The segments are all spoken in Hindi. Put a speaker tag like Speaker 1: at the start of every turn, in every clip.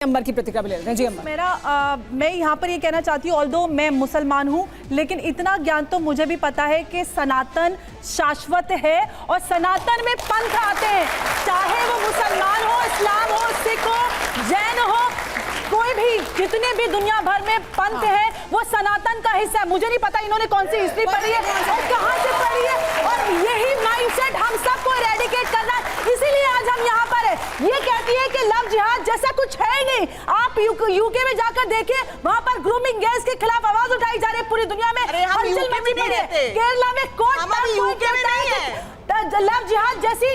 Speaker 1: अंबर की प्रतिक्रिया ले लेते हैं। जी अंबर।
Speaker 2: मैं यहाँ पर ये कहना चाहती हूँ, ऑल्दो मैं मुसलमान हूँ, लेकिन इतना ज्ञान तो मुझे भी पता है कि सनातन शाश्वत है और सनातन में पंथ आते हैं, चाहे वो मुसलमान हो, इस्लाम हो, सिख हो, जैन हो, कोई भी, जितने भी दुनिया भर में पंथ है वो सनातन का हिस्सा है। मुझे नहीं पता इन्होंने कौन सी हिस्ट्री पढ़ी है और कहाँ से पढ़ी है, और यही माइंडसेट हम सबको इरेडिकेट करना है। इसीलिए आज हम यहाँ पर है। ये कहती है कि लव जिहाद जैसा कुछ है ही नहीं। आप यूके में जाकर देखिए, वहाँ पर ग्रूमिंग गैस के खिलाफ आवाज उठाई जा रही है पूरी दुनिया में। केरला में लव जिहाद जैसी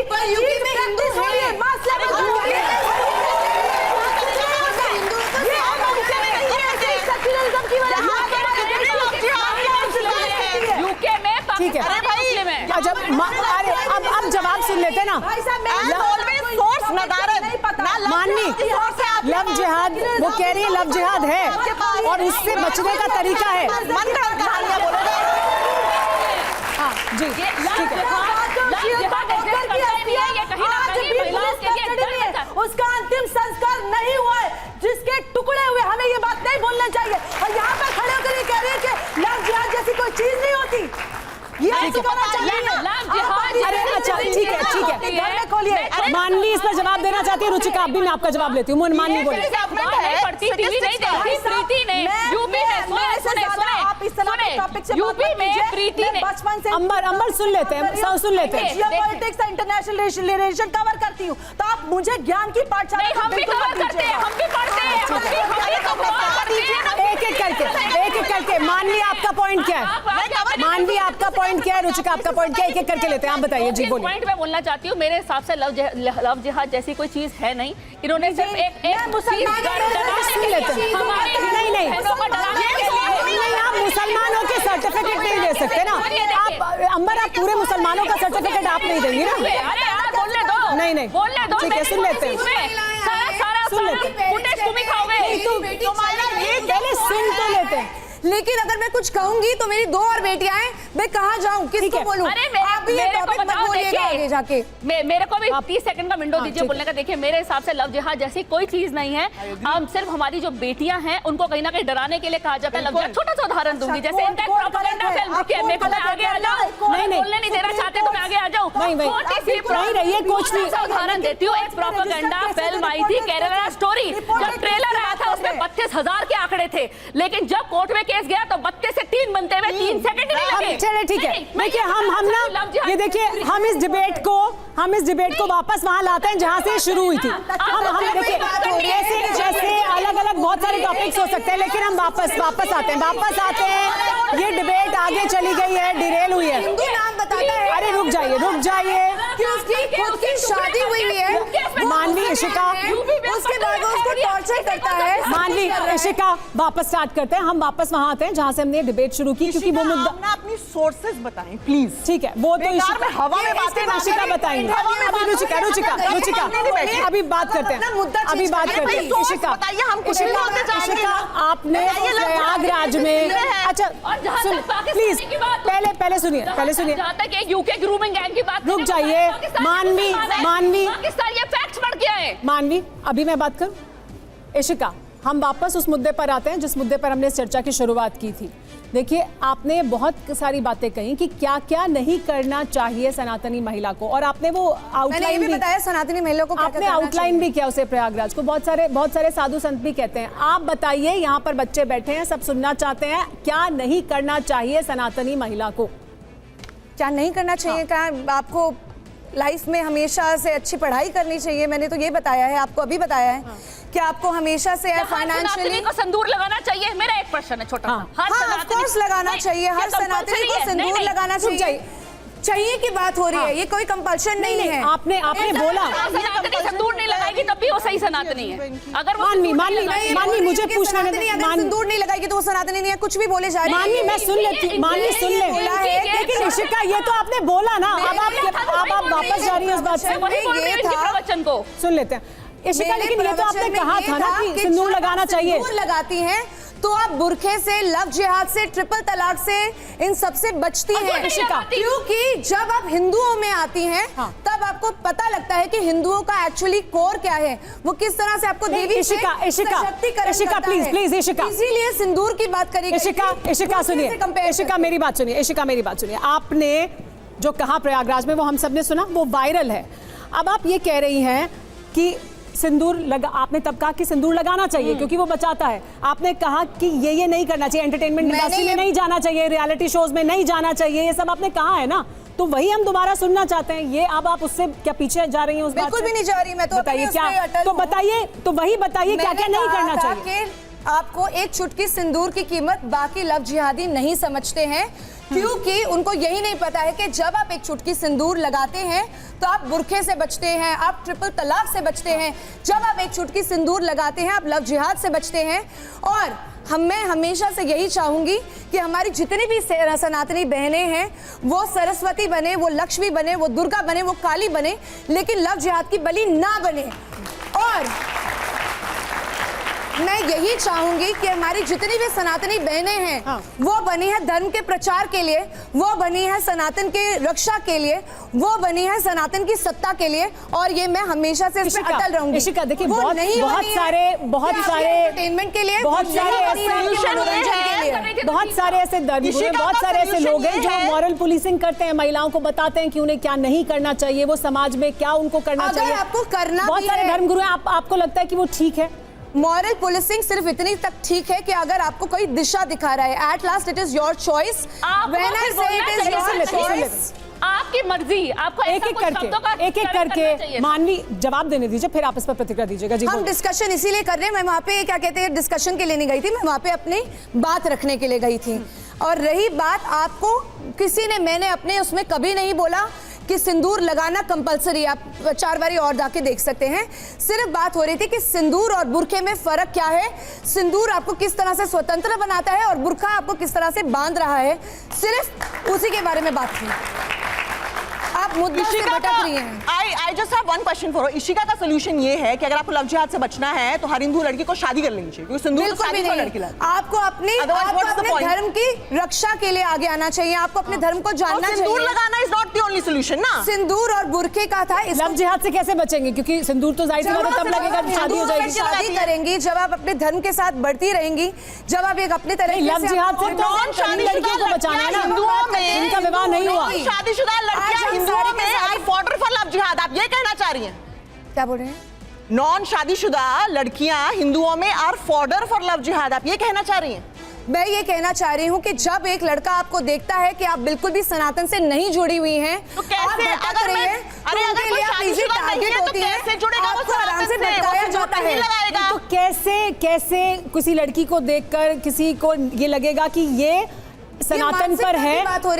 Speaker 1: ठीक है। अरे अब जवाब सुन लेते ना। माननी लव जिहाद, वो कह रही है लव जिहाद है और उससे बचने का तरीका है। हाँ जी ठीक है।
Speaker 2: उसका अंतिम संस्कार नहीं हुआ है, जिसके टुकड़े हुए, हमें ये बात नहीं बोलना चाहिए। और यहाँ पर खड़े होकर ये कह रही है कि लव जिहाद जैसी कोई चीज नहीं होती। ये
Speaker 1: अरे अच्छा ठीक है ठीक है। माननी इस पर जवाब देना चाहती है। रुचिका अब भी मैं आपका जवाब लेती हूँ। माननी बोले। अंबर सुन लेते हैं, सुन लेते हैं।
Speaker 2: पॉलिटिक्स इंटरनेशनल रिलेशन कवर करती हूँ, तो आप मुझे ज्ञान की पाठशाला
Speaker 3: हम भी कवर करते हैं, हम भी पढ़ते हैं,
Speaker 1: एक एक करके। मानवी आपका पॉइंट क्या है? मानवी आपका पॉइंट क्या है? रुचिका आपका पॉइंट क्या है? एक एक करके लेते हैं। आप बताइए जी, बोलिए।
Speaker 3: पॉइंट मैं बोलना चाहती हूँ, मेरे हिसाब से लव जिहाद जैसी कोई चीज है नहीं। इन्होंने सिर्फ एक
Speaker 1: नहीं आप मुसलमानों के सर्टिफिकेट नहीं दे सकते ना। आप अंबर, आप पूरे मुसलमानों का सर्टिफिकेट आप नहीं देंगी ना।
Speaker 3: बोलने दो,
Speaker 1: नहीं
Speaker 3: बोलने दो,
Speaker 1: ठीक है, सुन लेते हैं।
Speaker 3: सुन लेते हैं। फुटेज तुम ही खाओगे।
Speaker 1: पहले सुन तो लेते हैं।
Speaker 4: लेकिन अगर मैं कुछ कहूंगी तो मेरी 2 और बेटियां हैं, मैं कहाँ जाऊं, किसको बोलूं?
Speaker 3: आप ये टॉपिक मत बोलिएगा
Speaker 4: आगे जाके।
Speaker 3: मेरे को भी 30 सेकंड का विंडो दीजिए बोलने का। देखिए, मेरे हिसाब से लव जिहाद जैसी कोई चीज नहीं है। हम सिर्फ हमारी जो बेटियां हैं उनको कहीं ना कहीं डराने के लिए कहा जाता है लव जिहाद। छोटा सा उदाहरण दूंगी, जैसे इनका प्रोपेगेंडा फिल्म। मेरे को आगे आ जाओ, बोलने नहीं देना चाहते तो मैं आगे आ जाऊं। उदाहरण देती हूँ। एक प्रोपेगेंडा फिल्म आई थी, केरला स्टोरी। जब ट्रेलर आया था उसमें 32,000 के आंकड़े थे, लेकिन जब कोर्ट में केस गया तो 32 से 3 बनते हुए 3 सेकंड नहीं लगे।
Speaker 1: चलिए ठीक है। देखिए हम ना ये देखिए, हम इस डिबेट को वापस वहां लाते हैं जहां से शुरू हुई थी। हम देखिए जैसे अलग अलग बहुत सारे टॉपिक्स हो सकते हैं, लेकिन हम वापस आते हैं। ये डिबेट आगे चली गई है, डिरेल हुई है। अरे रुक जाइए
Speaker 4: खुद की शादी हुई है,
Speaker 1: मानवी इशिका,
Speaker 4: उसके बाद उसको टॉर्चर करता है।
Speaker 1: मानवी इशिका, वापस स्टार्ट करते हैं। हम वापस वहां आते हैं जहां से हमने डिबेट शुरू की, क्योंकि वो मुद्दा
Speaker 2: अपनी सोर्सेज बताएं प्लीज।
Speaker 1: ठीक है, वो तो
Speaker 2: हवा में बातें
Speaker 1: इशिका बताएंगे। अभी रुचिका अभी बात करते हैं। इशिका, आपने प्रयागराज में, अच्छा प्लीज पहले सुनिए।
Speaker 3: जहाँ तक यूके ग्रूमिंग गैंग की बात,
Speaker 1: रुक जाइए। मानवी
Speaker 3: पाकिस्तान ये फैक्ट्स बढ़ गया है।
Speaker 1: मानवी, अभी मैं बात करूं। इशिका, हम वापस उस मुद्दे पर आते हैं जिस मुद्दे पर हमने इस चर्चा की शुरुआत की थी। देखिए, आपने बहुत सारी बातें कही कि क्या क्या नहीं करना चाहिए सनातनी महिला को, और आपने वो आउटलाइन भी
Speaker 4: बताया सनातनी महिला को।
Speaker 1: आपने आउटलाइन भी किया उसे प्रयागराज को। बहुत सारे साधु संत भी कहते हैं। आप बताइए, यहाँ पर बच्चे बैठे हैं, सब सुनना चाहते हैं, क्या नहीं करना चाहिए सनातनी महिला को?
Speaker 4: क्या नहीं करना चाहिए? क्या आपको लाइफ में हमेशा से अच्छी पढ़ाई करनी चाहिए? मैंने तो ये बताया है, आपको अभी बताया है कि आपको हमेशा से फाइनेंशियली
Speaker 3: को सिंदूर लगाना चाहिए। मेरा एक प्रश्न है छोटा सा।
Speaker 4: हाँ, ऑफ कोर्स लगाना चाहिए। हर सनातनी को सिंदूर लगाना चाहिए की बात हो रही है, ये कोई कंपल्शन नहीं है।
Speaker 1: आपने बोला
Speaker 3: सनातनी सिंदूर नहीं लगाएगी तब भी वो सही सनातनी है। अगर
Speaker 1: मानवी मुझे पूछना है,
Speaker 4: सिंदूर नहीं लगाएगी तो वो सनातनी नहीं है, कुछ भी बोले जा रही है।
Speaker 1: मानवी मैं सुन लेती, मानवी सुन ले। लेकिन इशिका, ये तो आपने बोला ना, अब आप वापस जा रही है उस बात से।
Speaker 3: प्रवचन को
Speaker 1: सुन लेते हैं इशिका, लेकिन ये तो आपने कहा था ना कि सिंदूर लगाना चाहिए।
Speaker 4: सिंदूर लगाती हैं तो आप बुरखे से, लव जिहाद से, ट्रिपल तलाक से, इन सब से बचती हैं। क्योंकि जब आप हिंदुओं में आती हैं तब आपको पता लगता है कि हिंदुओं का एक्चुअली कोर क्या है, वो किस तरह से आपको देवी से सशक्तिकरण करता है।
Speaker 1: प्लीज इशिका,
Speaker 4: इसीलिए सिंदूर की बात करी गई।
Speaker 1: इशिका सुनिए, इशिका मेरी बात सुनिए, इशिका मेरी बात सुनिए। आपने जो कहा प्रयागराज में वो हम सबने सुना, वो वायरल है। अब आप ये कह रही हैं कि सिंदूर लगा, आपने तब कहा कि सिंदूर लगाना चाहिए क्योंकि वो बचाता है। आपने कहा कि ये नहीं करना चाहिए, एंटरटेनमेंट इंडस्ट्री में नहीं जाना चाहिए, रियलिटी शोज में नहीं जाना चाहिए, ये सब आपने कहा है ना। तो वही हम दोबारा सुनना चाहते हैं। ये अब आप उससे क्या पीछे जा रही हैं उस बात से?
Speaker 4: बिल्कुल भी नहीं जा रही मैं तो।
Speaker 1: बताइए क्या, तो बताइए, तो वही बताइए क्या क्या नहीं करना चाहिए।
Speaker 4: आपको एक चुटकी सिंदूर की कीमत बाकी लव जिहादी नहीं समझते हैं, क्योंकि उनको यही नहीं पता है कि जब आप एक चुटकी सिंदूर लगाते हैं तो आप बुरखे से बचते हैं, आप ट्रिपल तलाक से बचते हैं। जब आप एक चुटकी सिंदूर लगाते हैं आप लव जिहाद से बचते हैं। और मैं हमेशा से यही चाहूंगी कि हमारी जितनी भी सनातनी बहनें हैं वो सरस्वती बने, वो लक्ष्मी बने, वो दुर्गा बने, वो काली बने, लेकिन लव जिहाद की बलि ना बने। और मैं यही चाहूंगी कि हमारी जितनी भी सनातनी बहनें हैं वो बनी है धर्म के प्रचार के लिए, वो बनी है सनातन के रक्षा के लिए, वो बनी है सनातन की सत्ता के लिए। और ये मैं हमेशा से इस पे अटल रहूंगी।
Speaker 1: इशिका देखिए,
Speaker 4: वो
Speaker 1: बहुत
Speaker 4: नहीं
Speaker 1: सारे
Speaker 4: एंटरटेनमेंट के लिए,
Speaker 1: बहुत सारे ऐसे धर्मगुरु, बहुत सारे ऐसे लोग हैं जो मॉरल पुलिसिंग करते हैं, महिलाओं को बताते हैं कि उन्हें क्या नहीं करना चाहिए, वो समाज में क्या उनको करना चाहिए।
Speaker 4: आपको करना,
Speaker 1: बहुत सारे धर्मगुरु हैं, आपको लगता है कि वो ठीक है?
Speaker 4: मॉरल पुलिसिंग सिर्फ इतनी तक ठीक है कि अगर आपको कोई दिशा दिखा रहा है, at last it is your choice. When I से इट इज योर चॉइस,
Speaker 3: आपकी मर्जी। आपको
Speaker 1: एक एक करके मानवी जवाब देने दीजिए, फिर आप इस पर प्रतिक्रिया दीजिएगा। जी,
Speaker 4: हम डिस्कशन इसीलिए कर रहे हैं। मैं वहाँ पे क्या कहते हैं डिस्कशन के लिए नहीं गई थी, मैं वहाँ पे अपनी बात रखने के लिए गई थी। और रही बात, आपको किसी ने, मैंने अपने उसमें कभी नहीं बोला कि सिंदूर लगाना कंपलसरी। आप 4 बारी और जाके देख सकते हैं। सिर्फ बात हो रही थी कि सिंदूर और बुरखे में फर्क क्या है, सिंदूर आपको किस तरह से स्वतंत्र बनाता है और बुरखा आपको किस तरह से बांध रहा है, सिर्फ उसी के बारे में बात थी। आप मुद्दे से भटक रही हैं।
Speaker 5: I just have one question for her. Ishika का सोल्यूशन ये है कि अगर आपको लव जिहाद से बचना है तो हर हिंदू लड़की को शादी कर लेनी चाहिए, क्योंकि सिंदूर तो शादी का लड़की लगता है।
Speaker 4: आपको अपने धर्म की रक्षा के लिए आगे आना चाहिए, आपको अपने धर्म को जानना चाहिए।
Speaker 5: सिंदूर लगाना is not the only solution ना।
Speaker 4: सिंदूर और बुरखे का था।
Speaker 1: लव जिहाद से कैसे बचेंगे? क्योंकि सिंदूर तो जाहिर सी बात है तब लगेगा जब शादी हो जाएगी।
Speaker 4: शादी करेंगी जब आप अपने धर्म के साथ बढ़ती रहेंगी, जब आप एक अपने तरह
Speaker 1: लव जिहाद से तो लड़कियों को बचाना है ना,
Speaker 5: हिंदुओं में
Speaker 1: इनका विवाह नहीं हुआ।
Speaker 5: शादीशुदा लड़कियां हिंदुओं में आर फॉर लव जिहाद, आप ये कहना चाह रही हैं?
Speaker 4: क्या बोल रहे हैं?
Speaker 5: नॉन शादीशुदा लड़कियां हिंदुओं में आर फॉर्डर फॉर लव जिहाद, आप ये कहना चाह रही हैं?
Speaker 4: मैं ये कहना चाह रही हूँ कि जब एक लड़का आपको देखता है कि आप बिल्कुल भी सनातन से नहीं जुड़ी हुई हैं,
Speaker 5: तो कैसे अगर मैं
Speaker 4: अगर कोई शादीशुदा नहीं है तो कैसे जुड़ेगा?
Speaker 5: वो आराम से
Speaker 4: भटकाया जाता है।
Speaker 1: तो कैसे किसी लड़की को देखकर किसी को ये लगेगा कि ये सनातन पर है,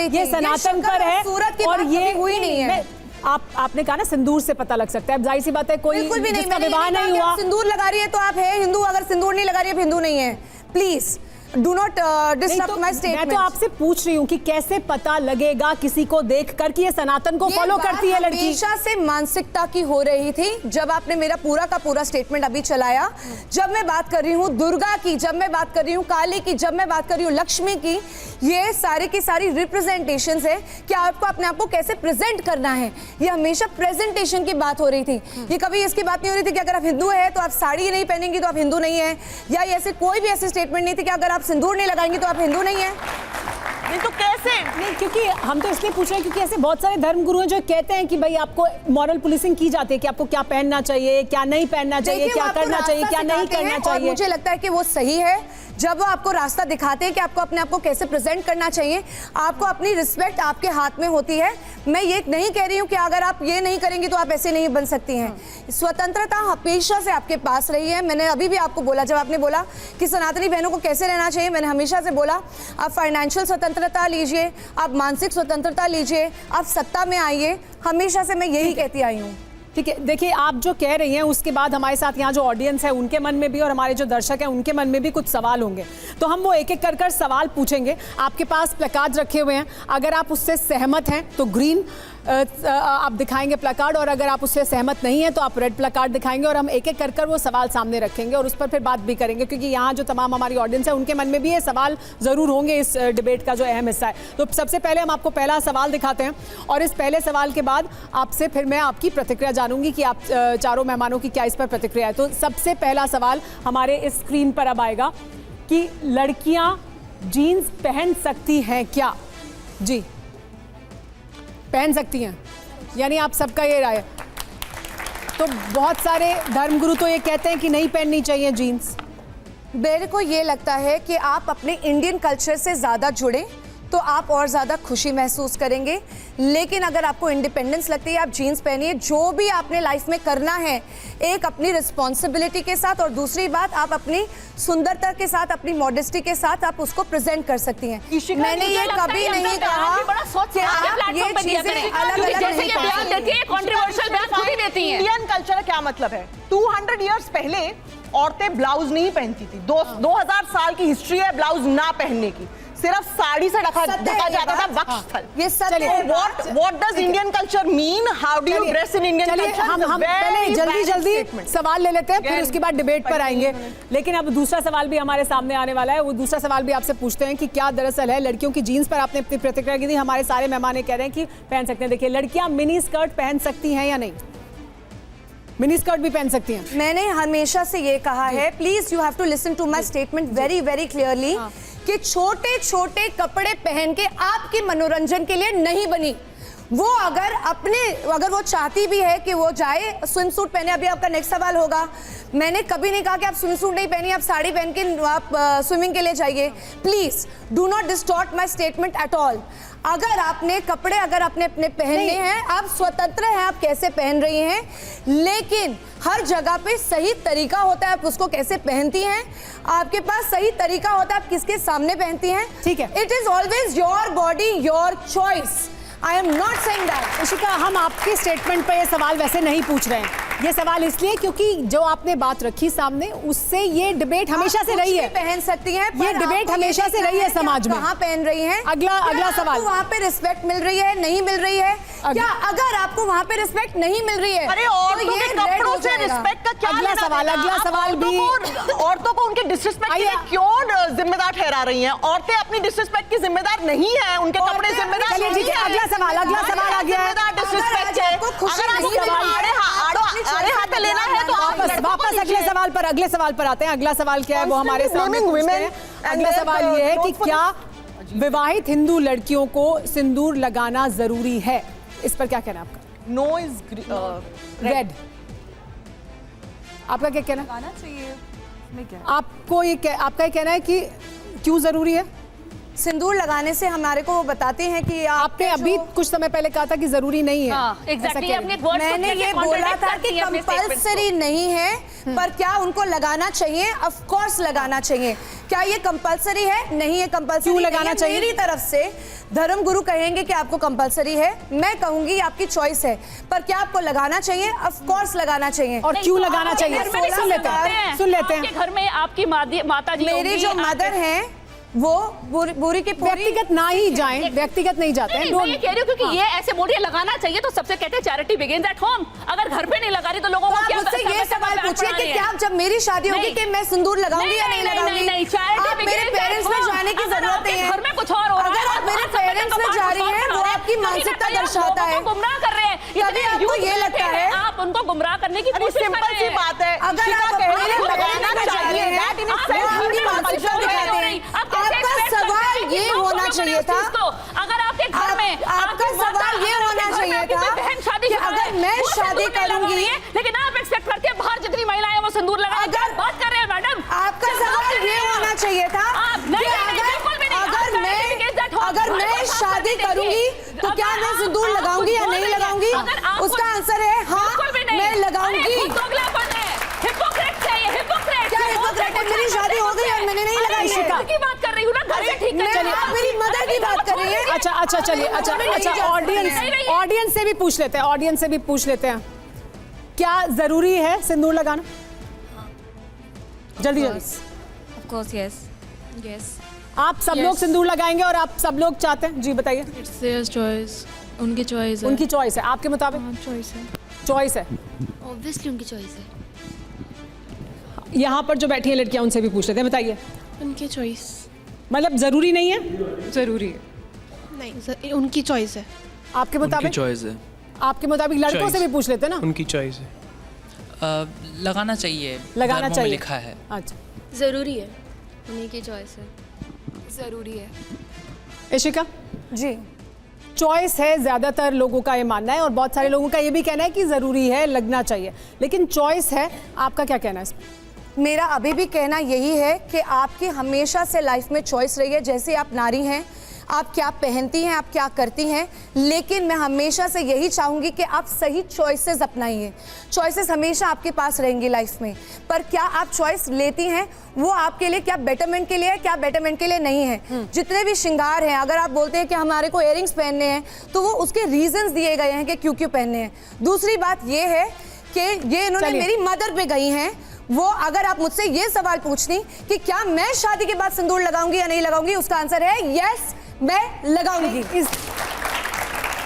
Speaker 1: ये सनातन पर है, और ये
Speaker 4: हुई नहीं है।
Speaker 1: आपने कहा ना सिंदूर से पता लग सकता है। अब जाहिर सी बात है कोई जिसका विवाह नहीं हुआ,
Speaker 4: सिंदूर लगा रही है तो आप है हिंदू, अगर सिंदूर नहीं लगा रही है हिंदू नहीं है। Please do not disturb my statement.
Speaker 1: मैं तो आपसे पूछ रही हूँ कि कैसे पता लगेगा किसी को देखकर कि ये सनातन को फॉलो करती है लड़की?
Speaker 4: हमेशा से मानसिकता की हो रही थी। जब आपने मेरा पूरा का पूरा स्टेटमेंट अभी चलाया, जब मैं बात कर रही हूँ दुर्गा की, जब मैं बात कर रही हूँ काली की, जब मैं बात कर रही हूँ लक्ष्मी की, ये सारी की सारी रिप्रेजेंटेशंस है कि आपको अपने आप को कैसे प्रेजेंट करना है। ये हमेशा प्रेजेंटेशन की बात हो रही थी। ये कभी इसकी बात नहीं हो रही थी कि अगर आप हिंदू है तो आप साड़ी नहीं पहनेंगी तो आप हिंदू नहीं है, या ऐसे कोई भी ऐसी स्टेटमेंट नहीं थी कि अगर आप सिंदूर नहीं लगाएंगे तो आप हिंदू नहीं है।
Speaker 5: नहीं तो कैसे?
Speaker 1: नहीं, क्योंकि हम तो इसलिए पूछ रहे हैं क्योंकि ऐसे बहुत सारे धर्मगुरु हैं जो कहते हैं कि भाई आपको मॉरल पुलिसिंग की जाती है कि आपको क्या पहनना चाहिए, क्या नहीं पहनना चाहिए, क्या करना चाहिए, क्या नहीं करना चाहिए।
Speaker 4: मुझे लगता है कि वो सही है जब वो आपको रास्ता दिखाते हैं कि आपको अपने आप को कैसे प्रेजेंट करना चाहिए। आपको अपनी रिस्पेक्ट आपके हाथ में होती है। मैं ये नहीं कह रही हूँ कि अगर आप ये नहीं करेंगी तो आप ऐसे नहीं बन सकती हैं। स्वतंत्रता हमेशा से आपके पास रही है। मैंने अभी भी आपको बोला, जब आपने बोला कि सनातनी बहनों को कैसे रहना चाहिए, मैंने हमेशा से बोला आप फाइनेंशियल स्वतंत्रता लीजिए, आप मानसिक स्वतंत्रता लीजिए, आप सत्ता में आइए। हमेशा से मैं यही कहती आई हूँ।
Speaker 1: ठीक है, देखिए आप जो कह रही हैं उसके बाद हमारे साथ यहाँ जो ऑडियंस है उनके मन में भी और हमारे जो दर्शक हैं उनके मन में भी कुछ सवाल होंगे, तो हम वो एक एक कर सवाल पूछेंगे। आपके पास प्लकार्ड रखे हुए हैं, अगर आप उससे सहमत हैं तो ग्रीन, आप दिखाएंगे प्लकार्ड और अगर आप उससे सहमत नहीं है तो आप रेड प्लकार्ड दिखाएंगे और हम एक एक कर वो सवाल सामने रखेंगे और उस पर फिर बात भी करेंगे, क्योंकि यहाँ जो तमाम हमारी ऑडियंस है उनके मन में भी ये सवाल ज़रूर होंगे इस डिबेट का जो अहम हिस्सा है। तो सबसे पहले हम आपको पहला सवाल दिखाते हैं और इस पहले सवाल के बाद आपसे फिर मैं आपकी प्रतिक्रिया जानूंगी कि आप चारों मेहमानों की क्या इस पर प्रतिक्रिया है। तो सबसे पहला सवाल हमारे इस स्क्रीन पर अब आएगा कि लड़कियां जीन्स पहन सकती हैं क्या? जी, पहन सकती हैं, यानी आप सबका ये राय है। तो बहुत सारे धर्मगुरु तो ये कहते हैं कि नहीं पहननी चाहिए जीन्स।
Speaker 4: मेरे को ये लगता है कि आप अपने इंडियन कल्चर से ज़्यादा जुड़े तो आप और ज़्यादा खुशी महसूस करेंगे, लेकिन अगर आपको इंडिपेंडेंस लगती है आप जीन्स पहनिए। जो भी आपने लाइफ में करना है एक अपनी रिस्पॉन्सिबिलिटी के साथ, और दूसरी बात आप अपनी सुंदरता के साथ, अपनी मॉडेस्टी के साथ आप उसको प्रेजेंट कर सकती हैं। मैंने ये कभी नहीं कहा कि आप ये चीजें अलग-अलग नहीं पहनती।
Speaker 5: इंडियन कल्चर का क्या मतलब है? 200 इयर्स पहले औरतें ब्लाउज नहीं पहनती थी। 2000 साल की हिस्ट्री है ब्लाउज ना पहनने की, सिर्फ साड़ी से ढका जाता था वक्ष स्थल।
Speaker 4: ये सत्य है।
Speaker 5: What does Indian culture mean? How do you dress in Indian culture?
Speaker 1: हम पहले जल्दी सवाल ले लेते हैं, फिर उसके बाद डिबेट पर आएंगे। लेकिन अब दूसरा सवाल भी हमारे सामने आने वाला है। वो दूसरा सवाल भी आपसे पूछते हैं कि क्या दरअसल है लड़कियों की जीन्स पर आपने अपनी प्रतिक्रिया की थी, हमारे सारे मेहमान कह रहे हैं कि पहन सकते हैं। देखिए, लड़कियां मिनी स्कर्ट पहन सकती हैं या नहीं? मिनी स्कर्ट भी पहन सकती हैं।
Speaker 4: मैंने हमेशा से ये कहा है, please you have to listen to my statement very very clearly, कि छोटे छोटे कपड़े पहन के आपके मनोरंजन के लिए नहीं बनी। वो अगर वो चाहती भी है कि वो जाए स्विम सूट पहने, अभी आपका नेक्स्ट सवाल होगा, मैंने कभी नहीं कहा कि आप स्विम सूट नहीं पहनिए, आप साड़ी पहन के आप स्विमिंग के लिए जाइए। Please do not distort my statement at all. अगर आपने कपड़े अपने पहनने हैं, आप स्वतंत्र हैं आप कैसे पहन रही हैं, लेकिन हर जगह पे सही तरीका होता है आप उसको कैसे पहनती हैं। आपके पास सही तरीका होता है आप किसके सामने पहनती हैं।
Speaker 1: ठीक है,
Speaker 4: it is always your body your choice. I am not saying that.
Speaker 1: Ishika, हम आपके स्टेटमेंट पर ये सवाल वैसे नहीं पूछ रहे हैं। ये सवाल इसलिए क्योंकि जो आपने बात रखी सामने, उससे ये डिबेट हमेशा से रही है।
Speaker 4: पहन सकती हैं,
Speaker 1: ये डिबेट हमेशा से रही है समाज में।
Speaker 4: कहाँ पहन रही हैं?
Speaker 1: अगला सवाल,
Speaker 4: वहाँ पे रिस्पेक्ट मिल रही है नहीं मिल रही है? क्या अगर आपको वहाँ पे रिस्पेक्ट नहीं मिल रही है,
Speaker 5: अरे औरतों के कपड़ों से रिस्पेक्ट का क्या?
Speaker 1: अगला सवाल भी,
Speaker 5: औरतों को उनके डिसरिस्पेक्ट के लिए क्यों जिम्मेदार ठहरा रही हैं? औरतें अपनी डिसरिस्पेक्ट की जिम्मेदार नहीं है, उनके कपड़े जिम्मेदार नहीं है।
Speaker 1: अगला सवाल आ गया है।
Speaker 5: डिसरिस्पेक्ट है। अगर आपको आड़े हाथ लेना है तो
Speaker 1: वापस अगले सवाल पर आते हैं। अगला सवाल क्या है वो हमारे सामने पूछते हैं। अगला सवाल ये है कि क्या विवाहित हिंदू लड़कियों को सिंदूर लगाना जरूरी है? इस पर क्या कहना है आपका?
Speaker 5: No is
Speaker 1: red. आपका क्या कहना?
Speaker 2: लगाना चाहिए।
Speaker 1: आपको आपका ये कहना है कि क्यों जरूरी है?
Speaker 4: सिंदूर लगाने से हमारे को वो बताते हैं कि
Speaker 1: आपने अभी कुछ समय पहले कहा था कि जरूरी नहीं है।
Speaker 4: मैंने ये बोला था कि कंपल्सरी नहीं है, पर क्या उनको लगाना चाहिए? ऑफ कोर्स लगाना चाहिए। क्या ये कंपल्सरी है? नहीं है कंपल्सरी।
Speaker 1: क्यों लगाना चाहिए?
Speaker 4: मेरी तरफ से धर्मगुरु कहेंगे कि आपको कंपल्सरी है, मैं कहूंगी आपकी चॉइस है, पर क्या आपको लगाना चाहिए? ऑफ कोर्स लगाना चाहिए।
Speaker 1: और क्यों लगाना चाहिए? सुन लेते हैं।
Speaker 3: घर में आपकी माता जी,
Speaker 4: मेरी जो मदर हैं वो पूरी के पूरी
Speaker 1: व्यक्तिगत ना ही जाएं, व्यक्तिगत नहीं जाते हैं।
Speaker 3: मैं ये कह रही हूँ क्योंकि ये ऐसे बोलिए लगाना चाहिए तो सबसे कहते हैं चैरिटी बिगिंस एट होम। अगर घर पे नहीं लगा रही तो लोगों को क्या?
Speaker 4: मुझसे ये सवाल पूछिए कि क्या जब मेरी शादी होगी कि मैं सिंदूर लगाऊंगी या नहीं लगाऊंगी? आप मेरे पेरेंट्स में जाने की जरूरत नहीं है।
Speaker 3: घर में कुछ और हो रहा है।
Speaker 4: अगर आप मेरे पेरेंट्स में जा रही हैं वो आपकी मानसिकता दर्शाता है।
Speaker 3: गुमराह कर रहे हैं।
Speaker 4: तभी आपको ये लगता है
Speaker 3: आप उनको गुमराह करने की कोशिश कर रहे हैं।
Speaker 5: सिंपल सी बात है,
Speaker 4: अगर आप अपने लगाना चाहिए आपकी मानसिकता दिखाते हैं। आपका सवाल ये होना चाहिए था,
Speaker 3: अगर आपके घर में
Speaker 4: आपका सवाल ये होना चाहिए था कि अगर मैं शादी करूंगी,
Speaker 3: लेकिन आप एक्सेप्ट करके बाहर जितनी महिलाएं वो सिंदूर लगा,
Speaker 4: अगर
Speaker 3: बात कर रहे हैं मैडम,
Speaker 4: आपका सवाल ये होना चाहिए था अगर मैं शादी करूंगी तो क्या मैं सिंदूर लगाऊंगी या नहीं लगाऊंगी? उसका आंसर है हाँ, मैं लगाऊंगी। मेरी शादी हो गई और मैंने नहीं लगाई।
Speaker 3: की बात कर रही हूँ ना, घर से ठीक है।
Speaker 4: आप मेरी मदर की बात कर रही हैं।
Speaker 1: अच्छा चलिए, ऑडियंस से भी पूछ लेते हैं, क्या जरूरी है सिंदूर लगाना? जल्दी।
Speaker 6: Of course, yes.
Speaker 1: आप सब लोग सिंदूर लगाएंगे और आप सब लोग चाहते हैं? जी बताइए।
Speaker 6: It's their choice. उनकी चॉइस है।
Speaker 1: उनकी चॉइस है, आपके मुताबिक?
Speaker 6: चॉइस है।
Speaker 1: चॉइस है,
Speaker 6: ऑब्वियसली उनकी चॉइस है।
Speaker 1: यहाँ पर जो बैठी हैं लड़कियाँ उनसे भी पूछ लेते हैं, बताइए।
Speaker 6: उनकी चॉइस।
Speaker 1: मतलब जरूरी नहीं है?
Speaker 2: जरूरी है।
Speaker 6: नहीं, उनकी चॉइस है।
Speaker 1: आपके मुताबिक?
Speaker 7: चॉइस है।
Speaker 1: आपके मुताबिक लड़कों से भी पूछ लेते हैं ना?
Speaker 7: उनकी चॉइस है। लगाना चाहिए,
Speaker 1: लगाना
Speaker 7: धर्मों में
Speaker 1: चाहिए,
Speaker 7: लिखा है।
Speaker 1: अच्छा,
Speaker 6: ज़रूरी है, उन्हीं की चॉइस है। ज़रूरी है।
Speaker 1: इशिका
Speaker 4: जी
Speaker 1: चॉइस है, ज्यादातर लोगों का ये मानना है और बहुत सारे लोगों का ये भी कहना है कि जरूरी है, लगना चाहिए, लेकिन चॉइस है। आपका क्या कहना है इसमें?
Speaker 4: मेरा अभी भी कहना यही है कि आपकी हमेशा से लाइफ में चॉइस रही है। जैसे आप नारी हैं, आप क्या पहनती हैं, आप क्या करती हैं, लेकिन मैं हमेशा से यही चाहूँगी कि आप सही चॉइसेस अपनाइए। चॉइसेस हमेशा आपके पास रहेंगी लाइफ में, पर क्या आप चॉइस लेती हैं वो आपके लिए क्या बेटरमेंट के लिए है, क्या बेटरमेंट के लिए नहीं है। जितने भी श्रृंगार हैं, अगर आप बोलते हैं कि हमारे को इयररिंग्स पहनने हैं तो वो उसके रीजंस दिए गए हैं कि क्यों क्यों पहनने हैं। दूसरी बात ये है कि ये इन्होंने मेरी मदर पे गई हैं। वो अगर आप मुझसे ये सवाल पूछती कि क्या मैं शादी के बाद सिंदूर लगाऊंगी या नहीं लगाऊंगी, उसका आंसर है यस, मैं लगाऊंगी।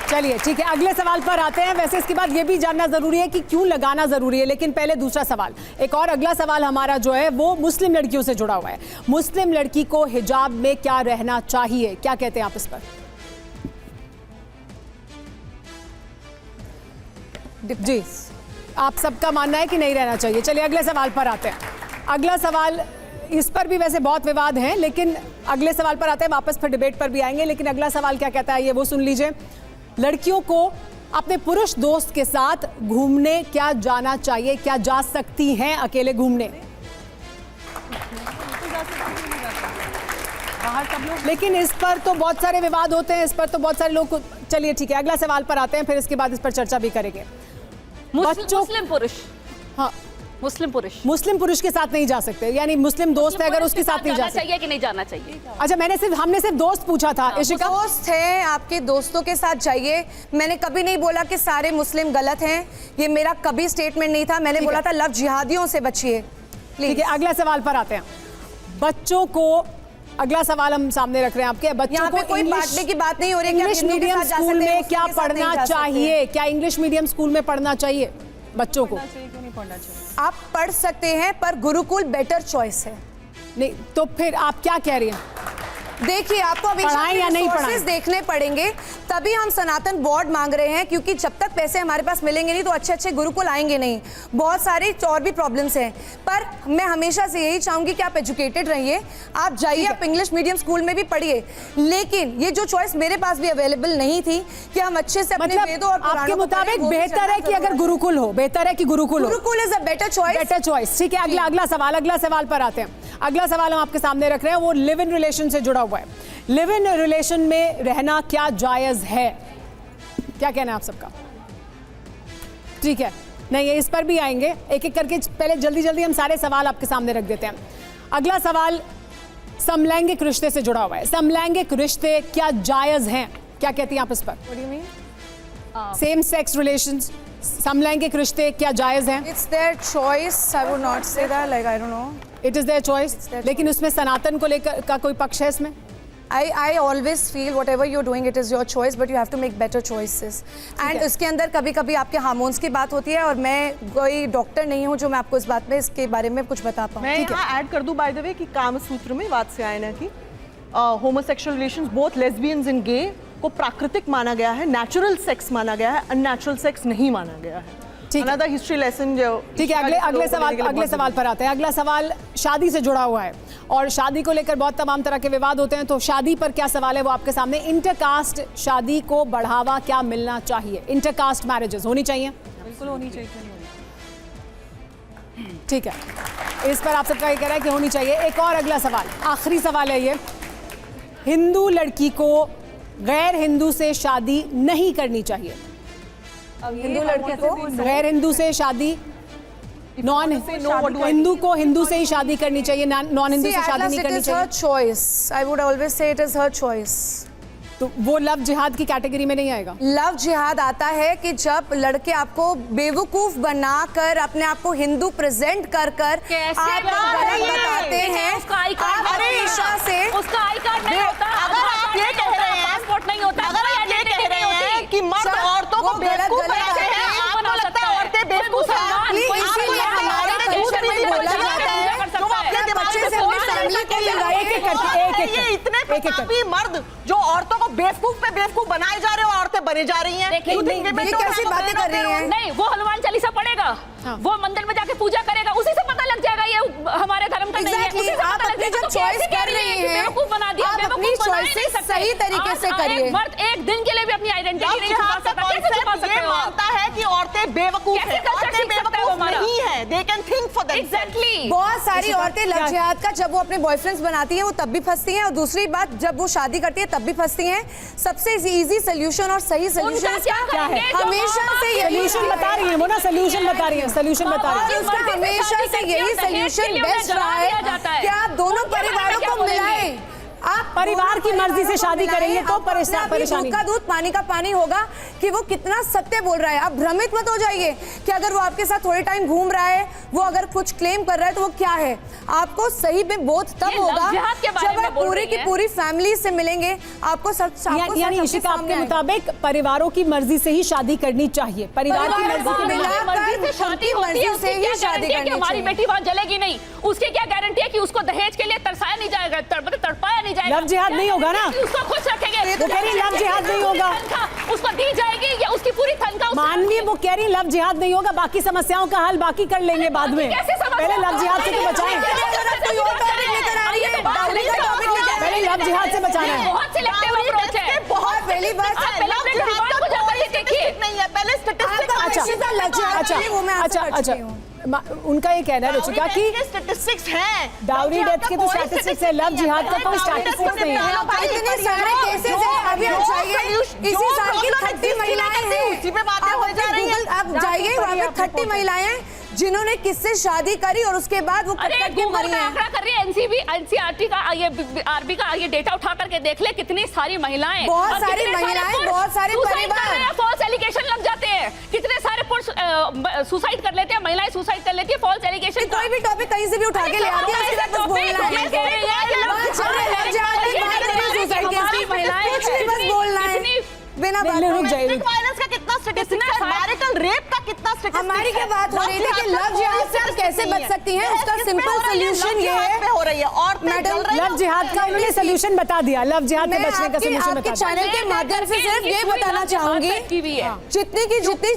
Speaker 1: चलिए ठीक है, अगले सवाल पर आते हैं। वैसे इसके बाद ये भी जानना जरूरी है कि क्यों लगाना जरूरी है, लेकिन पहले दूसरा सवाल। एक और अगला सवाल हमारा जो है वो मुस्लिम लड़कियों से जुड़ा हुआ है। मुस्लिम लड़की को हिजाब में क्या रहना चाहिए, क्या कहते हैं आप इस पर? जी, आप सबका मानना है कि नहीं रहना चाहिए। चलिए अगले सवाल पर आते हैं। अगला सवाल, इस पर भी वैसे बहुत विवाद हैं, लेकिन अगले सवाल पर आते हैं, वापस फिर डिबेट पर भी आएंगे। लेकिन अगला सवाल क्या कहता है ये वो सुन लीजिए। लड़कियों को अपने पुरुष दोस्त के साथ घूमने क्या जाना चाहिए, क्या जा सकती हैं अकेले घूमने? लेकिन इस पर तो बहुत सारे विवाद होते हैं, इस पर तो बहुत सारे लोग। चलिए ठीक है, अगला सवाल पर आते हैं, फिर इसके बाद इस पर चर्चा भी करेंगे।
Speaker 3: मुस्लिम पुरुष,
Speaker 1: हाँ,
Speaker 3: मुस्लिम
Speaker 1: पुरुष के साथ नहीं जा सकते, यानी मुस्लिम दोस्त है अगर उसके साथ नहीं जा सकते
Speaker 3: चाहिए कि नहीं जाना चाहिए?
Speaker 1: अच्छा, हमने सिर्फ दोस्त पूछा था। इशिका,
Speaker 4: दोस्त हैं, आपके दोस्तों के साथ जाइए। मैंने कभी नहीं बोला कि सारे मुस्लिम गलत हैं, ये मेरा कभी स्टेटमेंट नहीं था। मैंने बोला था लव जिहादियों से बचिए।
Speaker 1: ठीक है, अगला सवाल पर आते हैं। बच्चों को, अगला सवाल हम सामने रख रहे हैं आपके। बच्चों
Speaker 4: यहाँ पे
Speaker 1: को
Speaker 4: कोई बांटने की बात नहीं हो रही है कि
Speaker 1: इंग्लिश
Speaker 4: आप हिंदू के
Speaker 1: मीडियम
Speaker 4: साथ जा
Speaker 1: स्कूल
Speaker 4: सकते हैं,
Speaker 1: में
Speaker 4: मुस्लिम
Speaker 1: क्या
Speaker 4: के साथ नहीं
Speaker 1: पढ़ना
Speaker 4: जा सकते।
Speaker 1: चाहिए? क्या इंग्लिश मीडियम स्कूल में पढ़ना चाहिए बच्चों को?
Speaker 4: आप पढ़ सकते हैं, पर गुरुकुल बेटर चॉइस है।
Speaker 1: नहीं तो फिर आप क्या कह रही हैं?
Speaker 4: देखिए, आपको अभी
Speaker 1: पढ़ाएं या नहीं पढ़ाएं?
Speaker 4: देखने पड़ेंगे, तभी हम सनातन बोर्ड मांग रहे हैं, क्योंकि जब तक पैसे हमारे पास मिलेंगे नहीं तो अच्छे अच्छे गुरुकुल आएंगे नहीं। बहुत सारी और भी प्रॉब्लम्स हैं, पर मैं हमेशा से यही चाहूंगी कि आप एजुकेटेड रहिए, आप जाइए, आप इंग्लिश मीडियम स्कूल में भी पढ़िए। लेकिन ये जो चॉइस मेरे पास भी अवेलेबल नहीं थी कि हम अच्छे से अपने वेदों और
Speaker 1: आपके मुताबिक बेहतर है कि अगर गुरुकुल हो, बेहतर है कि गुरुकुल हो?
Speaker 4: Gurukul is a better choice.
Speaker 1: Better choice, ठीक है। अगला सवाल पर आते हैं। अगला सवाल हम आपके सामने रख रहे हैं, वो लिव इन रिलेशन से जुड़ा हुआ है। लिव इन रिलेशन में रहना क्या जायज है, क्या कहना है आप सबका? ठीक है, नहीं इस पर भी आएंगे एक एक करके। पहले जल्दी जल्दी हम सारे सवाल आपके सामने रख देते हैं। अगला सवाल समलैंगिक रिश्ते से जुड़ा हुआ है। समलैंगिक रिश्ते क्या जायज हैं, क्या कहती हैं आप इस पर? सेम सेक्स रिलेशंस, समलैंगिक रिश्ते क्या जायज हैं?
Speaker 4: It's their choice, I would not say that, like I don't know,
Speaker 1: it is their choice. लेकिन उसमें सनातन को लेकर का कोई पक्ष है इसमें?
Speaker 4: I always feel whatever you're doing, it is your choice, but you have to make better choices. And इसके अंदर कभी कभी आपके हार्मोन्स की बात होती है, और मैं कोई डॉक्टर नहीं हूँ जो मैं आपको इस बात में, इसके बारे में कुछ बता पाऊँ।
Speaker 5: मैं यहाँ ऐड कर दूँ बाय द वे कि कामसूत्र में वात्स्यायन की homosexual relations, both lesbians and gay को प्राकृतिक माना गया है, नेचुरल सेक्स माना गया है, अननेचुरल सेक्स नहीं माना गया है। अनदर हिस्ट्री लेसन जो, ठीक है।
Speaker 1: अगले सवाल पर आते हैं। अगला सवाल शादी से जुड़ा हुआ है, और शादी को लेकर बहुत तमाम तरह के विवाद होते हैं। तो शादी पर क्या सवाल है वो आपके सामने। इंटरकास्ट शादी को बढ़ावा क्या मिलना चाहिए? इंटरकास्ट मैरिजेस होनी चाहिए?
Speaker 2: बिल्कुल होनी चाहिए।
Speaker 1: ठीक है, इस पर आप सबका ये कह रहा है कि होनी चाहिए। एक और अगला सवाल, आखिरी सवाल है ये। हिंदू लड़की को गैर हिंदू से शादी नहीं करनी चाहिए।
Speaker 4: हिंदू लड़की को
Speaker 1: गैर हिंदू से शादी, नॉन हिंदू को हिंदू से ही शादी करनी चाहिए, नॉन हिंदू से शादी नहीं करनी चाहिए।
Speaker 4: Choice, I would always say it is her choice.
Speaker 1: तो वो लव जिहाद की कैटेगरी में नहीं आएगा?
Speaker 4: लव जिहाद आता है कि जब लड़के आपको बेवकूफ बनाकर अपने आप को हिंदू प्रेजेंट कर आपको गलत बताते हैं,
Speaker 3: उसका आई कार्ड
Speaker 4: हमेशा से
Speaker 3: उसका आई कार्ड नहीं होता,
Speaker 5: अगर आप ये कह रहे हैं,
Speaker 3: पासपोर्ट नहीं होता,
Speaker 5: अगर आप ये कह रहे हैं कि
Speaker 1: एक करके, एक एक
Speaker 5: ये इतने
Speaker 1: एक एक
Speaker 5: प्रतापी मर्द जो औरतों को बेवकूफ पे बेवकूफ बनाए जा रहे हो, औरतें बने जा रही हैं।
Speaker 3: देखिए,
Speaker 5: You think
Speaker 3: नहीं,
Speaker 5: women
Speaker 4: ये
Speaker 5: don't
Speaker 4: कैसी
Speaker 5: have a
Speaker 4: बातें
Speaker 5: brain
Speaker 4: कर
Speaker 5: of their
Speaker 4: रही हैं?
Speaker 5: own?
Speaker 3: नहीं, वो हनुमान चालीसा पढ़ेगा, वो मंदिर में जाके पूजा करेगा, उसी से पता लग जाएगा ये हमारे धर्म का नहीं है।
Speaker 4: Exactly,
Speaker 3: उसी से
Speaker 4: आप
Speaker 3: पता लग
Speaker 4: अपनी
Speaker 3: जाएगा।
Speaker 4: जो
Speaker 3: तो कैसे
Speaker 4: choice
Speaker 3: कह
Speaker 4: कर
Speaker 3: रही है
Speaker 4: रही
Speaker 3: कि
Speaker 4: हैं,
Speaker 3: बेवकूफ बना दिया,
Speaker 4: आप
Speaker 3: बेवकूफ
Speaker 4: अपनी
Speaker 3: बना ही नहीं
Speaker 4: choices
Speaker 3: सकते।
Speaker 4: सही तरीके से
Speaker 3: आज
Speaker 4: करिए।
Speaker 3: एक मर्द एक दिन के लिए भी अपनी आइडेंटिटी नहीं छुपा सकता। कैसे छुपा सकते
Speaker 5: ये
Speaker 3: हो आप?
Speaker 5: मानता है कि औरतें बेवकूफ
Speaker 3: कैसे
Speaker 5: हैं,
Speaker 3: culture
Speaker 5: औरतें
Speaker 3: सीख सकता है वो
Speaker 5: बेवकूफ
Speaker 3: हमारा?
Speaker 5: नहीं है, they can think for themselves।
Speaker 3: Exactly।
Speaker 4: बहुत सारी औरतें लव
Speaker 1: क्या-
Speaker 4: जिहाद का जब वो अपने बॉयफ्रेंड्स बनाती हैं वो तब भी फंसती हैं, और दूसरी बात जब वो शादी करती है तब भी फंसती हैं। सबसे इजी सोल्यूशन और सही सोल्यूशन
Speaker 3: क्या है?
Speaker 4: हमेशा से यही
Speaker 1: सोल्यूशन बता रही है वो ना, सोल्यूशन बता रही है, सोल्यूशन बता रही
Speaker 4: और
Speaker 1: है।
Speaker 4: उसका हमेशा से यही सोल्यूशन बेस्ट रहा है कि आप दोनों परिवारों को मिलाएं। आप
Speaker 1: परिवार की मर्जी से शादी करेंगे तो परेशानी
Speaker 4: का दूध पानी का पानी होगा कि वो कितना सत्य बोल रहा है। आप भ्रमित मत हो जाइए कि अगर वो आपके साथ थोड़े टाइम घूम रहा है, वो अगर कुछ क्लेम कर रहा है तो वो क्या है। आपको सही में बोध तब होगा जब आप पूरी की पूरी फैमिली से मिलेंगे। आपको
Speaker 1: यानी इशिका, आपके मुताबिक परिवारों की मर्जी से ही शादी करनी चाहिए, परिवार की मर्जी के बिना।
Speaker 3: मर्जी से शादी होती है, उसकी क्या गारंटी है कि हमारी बेटी वहां जलेगी नहीं? उसकी क्या गारंटी है कि उसको दहेज के लिए तरसाया नहीं जाएगा, तड़पाया नहीं जाएगा?
Speaker 1: लव जिहाद नहीं होगा ना,
Speaker 3: उसको खुश रखेंगे।
Speaker 1: वो कह रही लव जिहाद नहीं होगा,
Speaker 3: उसको दी जाएगी या उसकी पूरी तनख्वाह
Speaker 1: मानवी वो कह रही लव जिहाद नहीं होगा, बाकी समस्याओं का हल बाकी कर लेंगे बाद में, पहले लव जिहाद से तो बचाएं, पहले लव जिहाद से बचाना है।
Speaker 3: बहुत सिलेक्टिव अप्रोच है।
Speaker 4: बहुत पहली बात
Speaker 5: नहीं है, पहले
Speaker 1: अच्छा, उनका ये कहना है रुचिका कि
Speaker 5: स्टैटिस्टिक्स हैं,
Speaker 1: डाउरी डेथ के तो स्टैटिस्टिक्स है, लव जिहाद का कोई स्टैटिस्टिक्स नहीं है।
Speaker 4: इतने सारे केसेस हैं। अभी आप जाइए, इसी साल की 30 महिलाएं हैं,
Speaker 5: उसी पे बातें हो जा रही हैं।
Speaker 4: आप जाइए, वहाँ पे 30 महिलाएं हैं जिन्होंने किससे शादी करी और उसके बाद वो
Speaker 3: अरे
Speaker 4: कट के
Speaker 3: गूगल
Speaker 4: मरी
Speaker 3: का
Speaker 4: हैं।
Speaker 3: आंकड़ा कर रही है, एनसीईआरटी का ये आरबी का ये डेटा उठा करके देख ले, कितनी सारी महिलाएं,
Speaker 4: बहुत
Speaker 3: और
Speaker 4: सारी
Speaker 3: कितने सारे
Speaker 4: महिलाएं,
Speaker 3: पुरुष
Speaker 4: बहुत सारे
Speaker 3: सुसाइड
Speaker 4: परिवार।
Speaker 3: कर रहे हैं, फॉल्स एलिगेशन लग जाते हैं, कितने सारे पुरुष सुसाइड कर लेते हैं, महिलाएं सुसाइड कर लेती है फॉल्स एलिगेशन।
Speaker 4: कोई भी टॉपिक कहीं से भी उठा के ले आती है, उसके बाद बस बोलना है। कुछ भी बस बोलना है बिना बात
Speaker 1: रुक जाइए।
Speaker 5: वायलेंस का कितना स्टैटिस्टिक्स है, मैरिटल रेप का कितना स्टैटिस्टिक्स है।
Speaker 4: हमारी क्या बात हो रही थी कि लव जिहाद से आप कैसे बच सकती हैं, उसका सिंपल सोल्यूशन ये है।
Speaker 5: हो रही है और
Speaker 4: मैडम,
Speaker 1: लव जिहाद का उन्होंने सोल्यूशन बता दिया, लव जिहाद से
Speaker 4: मैं
Speaker 1: बचने का सोल्यूशन
Speaker 4: आपके
Speaker 1: बता दिया।
Speaker 4: चैनल के माध्यम से सिर्फ ये बताना चाहूंगी, जितनी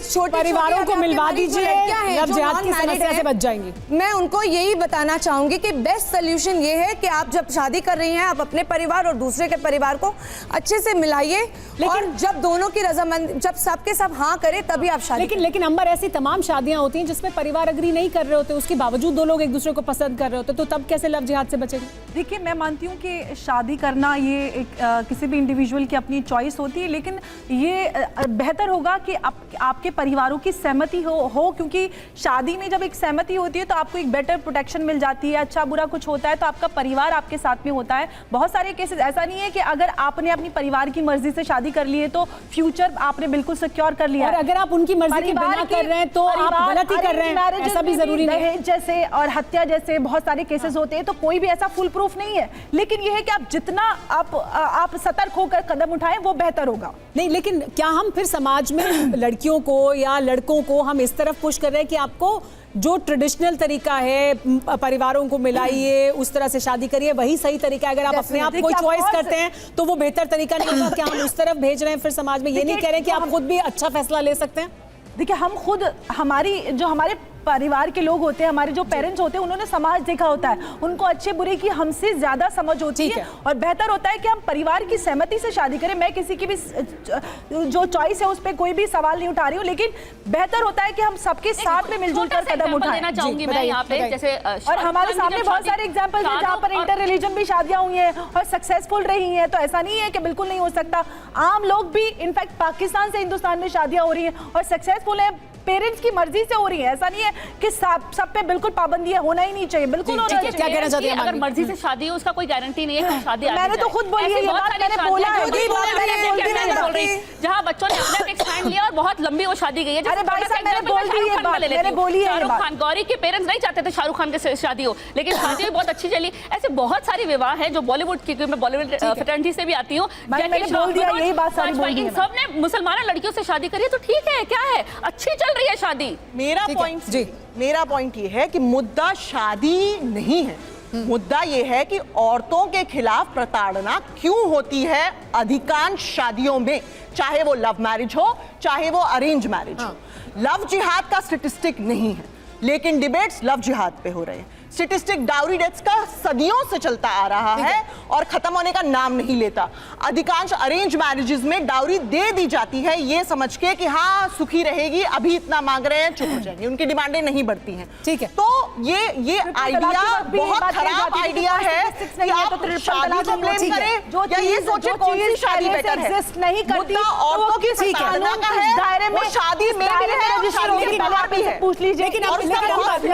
Speaker 4: छोटी
Speaker 1: परिवारों को मिलवा दीजिए, लव जिहाद की समस्या से बच जाएंगी।
Speaker 4: मैं उनको यही बताना चाहूंगी कि बेस्ट सोल्यूशन ये है कि आप जब शादी कर रही हैं, आप अपने परिवार और दूसरे के परिवार को अच्छे से मिलाइए, और जब दोनों की रजामंदी, जब सबके सब हाँ करे तभी आप शादी।
Speaker 1: लेकिन अंबर, ऐसी तमाम शादियां होती हैं जिसमें परिवार अग्री नहीं कर रहे होते, उसके बावजूद दो लोग एक दूसरे को पसंद कर रहे होते, तो तब कैसे लव जिहाद से बचेंगे?
Speaker 2: देखिए, मैं मानती हूँ कि शादी करना ये किसी भी इंडिविजुअल की अपनी चॉइस होती है, लेकिन ये बेहतर होगा कि आपके परिवारों की सहमति हो, क्योंकि शादी में जब एक सहमति होती है तो आपको एक बेटर प्रोटेक्शन मिल जाती है। अच्छा बुरा कुछ होता है तो आपका परिवार आपके साथ में होता है। बहुत सारे केसेस ऐसा नहीं है कि अगर आपने अपनी परिवार की मर्जी से शादी कर ली है तो फ्यूचर आपने बिल्कुल सिक्योर कर लिया
Speaker 1: और
Speaker 2: है।
Speaker 1: अगर आप उनकी मर्जी के बिना कर रहे हैं तो आप गलत ही कर रहे हैं, ऐसा भी जरूरी नहीं है।
Speaker 2: जैसे और हत्या जैसे बहुत सारे केसेस होते हैं, तो कोई भी ऐसा फुल प्रूफ नहीं है, लेकिन यह है कि आप जितना आप सतर्क होकर कदम उठाएं वो बेहतर होगा।
Speaker 1: नहीं, लेकिन क्या हम फिर समाज में लड़कियों को या लड़कों को हम इस तरफ पुश कर रहे हैं कि आपको जो ट्रेडिशनल तरीका है, परिवारों को मिलाइए, उस तरह से शादी करिए, वही सही तरीका है? अगर आप अपने आप कोई चॉइस करते हैं तो वो बेहतर तरीका नहीं होगा, क्या हम उस तरफ भेज रहे हैं फिर समाज में? ये नहीं कह रहे हैं कि आप खुद भी अच्छा फैसला ले सकते हैं?
Speaker 2: देखिए, हम खुद हमारे परिवार के लोग होते हैं, हमारे जो पेरेंट्स होते हैं, उन्होंने समाज देखा होता है, उनको अच्छे बुरे की हमसे ज्यादा समझ होती है, और बेहतर होता है कि हम परिवार की सहमति से शादी करें। मैं किसी की भी जो चॉइस है उस पर कोई भी सवाल नहीं उठा रही हूँ, लेकिन बेहतर होता है कि हम सबके साथ में मिलजुल कर कदम उठाएं।
Speaker 3: देना चाहूंगी मैं यहाँ पे, जैसे
Speaker 2: और हमारे सामने बहुत सारे एग्जाम्पल हैं जहाँ पर इंटर रिलीजन भी शादियां हुई हैं और सक्सेसफुल रही हैं, तो ऐसा नहीं है कि बिल्कुल नहीं हो सकता। आम लोग भी, इनफैक्ट पाकिस्तान से हिंदुस्तान में शादियां हो रही हैं और सक्सेसफुल है, पेरेंट्स की मर्जी से हो रही है। ऐसा नहीं है कि सब पे बिल्कुल पाबंदी है, होना ही नहीं चाहिए, बिल्कुल होना चाहिए।
Speaker 1: क्या कहना चाहती हैं?
Speaker 3: अगर मर्जी से शादी हो, उसका कोई गारंटी नहीं है कि शादी
Speaker 2: मैंने तो खुद बोली है, ये बात मैंने बोला है,
Speaker 3: जहाँ बच्चों ने अपना एक स्टैंड लिया और बहुत लंबी वो शादी गई है।
Speaker 2: अरे भाई साहब, मैंने बोल दी ये बात, मैंने बोली है।
Speaker 3: शाहरुख खान, गौरी के पेरेंट्स नहीं चाहते थे शाहरुख खान के शादी हो, लेकिन शादी भी बहुत अच्छी चली। ऐसे बहुत सारी विवाह है जो बॉलीवुड की, मैं बॉलीवुड फ्रेटर्निटी से भी आती हूँ, इन सब ने मुसलमान लड़कियों से शादी करी है, तो ठीक है, क्या है, अच्छी चल रही है शादी।
Speaker 5: मेरा पॉइंट ये है कि मुद्दा शादी नहीं है, मुद्दा ये है कि औरतों के खिलाफ प्रताड़ना क्यों होती है अधिकांश शादियों में, चाहे वो लव मैरिज हो चाहे वो अरेंज मैरिज हो। लव जिहाद का स्टेटिस्टिक नहीं है, लेकिन डिबेट्स लव जिहाद पे हो रहे हैं। स्टेटिस्टिक डाउरी डेथ्स का सदियों से चलता आ रहा है और खत्म होने का नाम नहीं लेता। अधिकांश अरेंज मैरिजेस में डाउरी दे दी जाती है ये समझ के कि हाँ सुखी रहेगी, अभी इतना मांग रहे हैं, चुप हो जाएंगे, उनकी डिमांडें नहीं बढ़ती हैं।
Speaker 1: ठीक है।
Speaker 5: तो ये आइडिया बहुत खराब आइडिया है कि आप शादी को ब्लेम करें या ये सोचे कौन सी शादी बेटर है।
Speaker 2: नहीं करती
Speaker 5: मुद्दा औरतों की प्रताड़ना का है,
Speaker 2: दायरे में
Speaker 5: वो शादी में भी है और शादी के बाहर भी है।
Speaker 2: पूछ लीजिए।
Speaker 1: लेकिन
Speaker 5: और उसका बहुत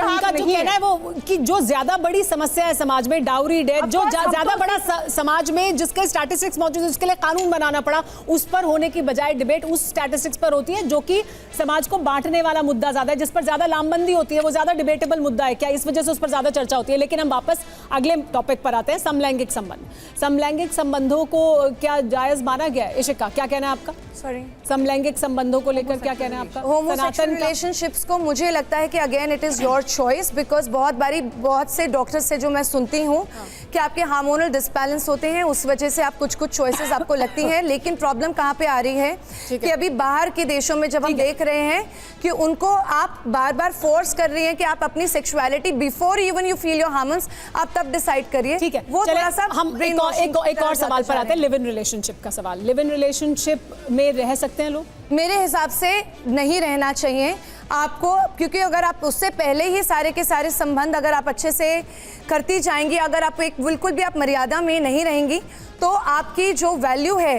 Speaker 1: उनका जो कहना है वो कि जो ज्यादा बड़ी समस्या है समाज में डाउरी डेथ, जो ज्यादा बड़ा समाज में जिसके स्टैटिस्टिक्स मौजूद है, उसके लिए कानून बनाना पड़ा, उस पर होने की बजाय डिबेट उस स्टैटिस्टिक्स पर होती है जो कि समाज को बांटने वाला मुद्दा ज्यादा है, जिस पर ज्यादा लामबंदी होती है, वो ज्यादा डिबेटेबल मुद्दा है क्या, इस वजह से उस पर ज्यादा चर्चा होती है। लेकिन हम वापस अगले टॉपिक पर आते हैं, समलैंगिक संबंध। समलैंगिक संबंधों को क्या जायज माना गया है? इशिका, क्या कहना है आपका?
Speaker 4: सॉरी,
Speaker 1: समलैंगिक संबंधों को लेकर क्या कहना है आपका?
Speaker 4: होमोसेक्सुअल रिलेशनशिप्स को मुझे लगता है कि again it is your choice, because बहुत से डॉक्टर से जो मैं सुनती हूँ कि आपके हार्मोनल डिसबैलेंस होते हैं, उस वजह से आप कुछ चॉइसेस आपको लगती हैं। लेकिन प्रॉब्लम कहाँ पे आ रही है कि अभी बाहर के देशों में जब हम देख रहे हैं कि उनको आप बार बार फोर्स कर रही हैं कि आप अपनी sexuality before even you feel your hormones आप तब डिसाइड करिए।
Speaker 1: ठीक है,
Speaker 4: वो थोड़ा सा
Speaker 1: हम एक और सवाल पर आते हैं, लिव इन रिलेशनशिप का सवाल। लिव इन रिलेशनशिप में रह सकते हैं लोग?
Speaker 4: मेरे हिसाब से नहीं रहना चाहिए आपको, क्योंकि अगर आप उससे पहले ही सारे के सारे संबंध अगर आप अच्छे से करती जाएंगी, अगर आप एक बिल्कुल भी आप मर्यादा में नहीं रहेंगी, तो आपकी जो वैल्यू है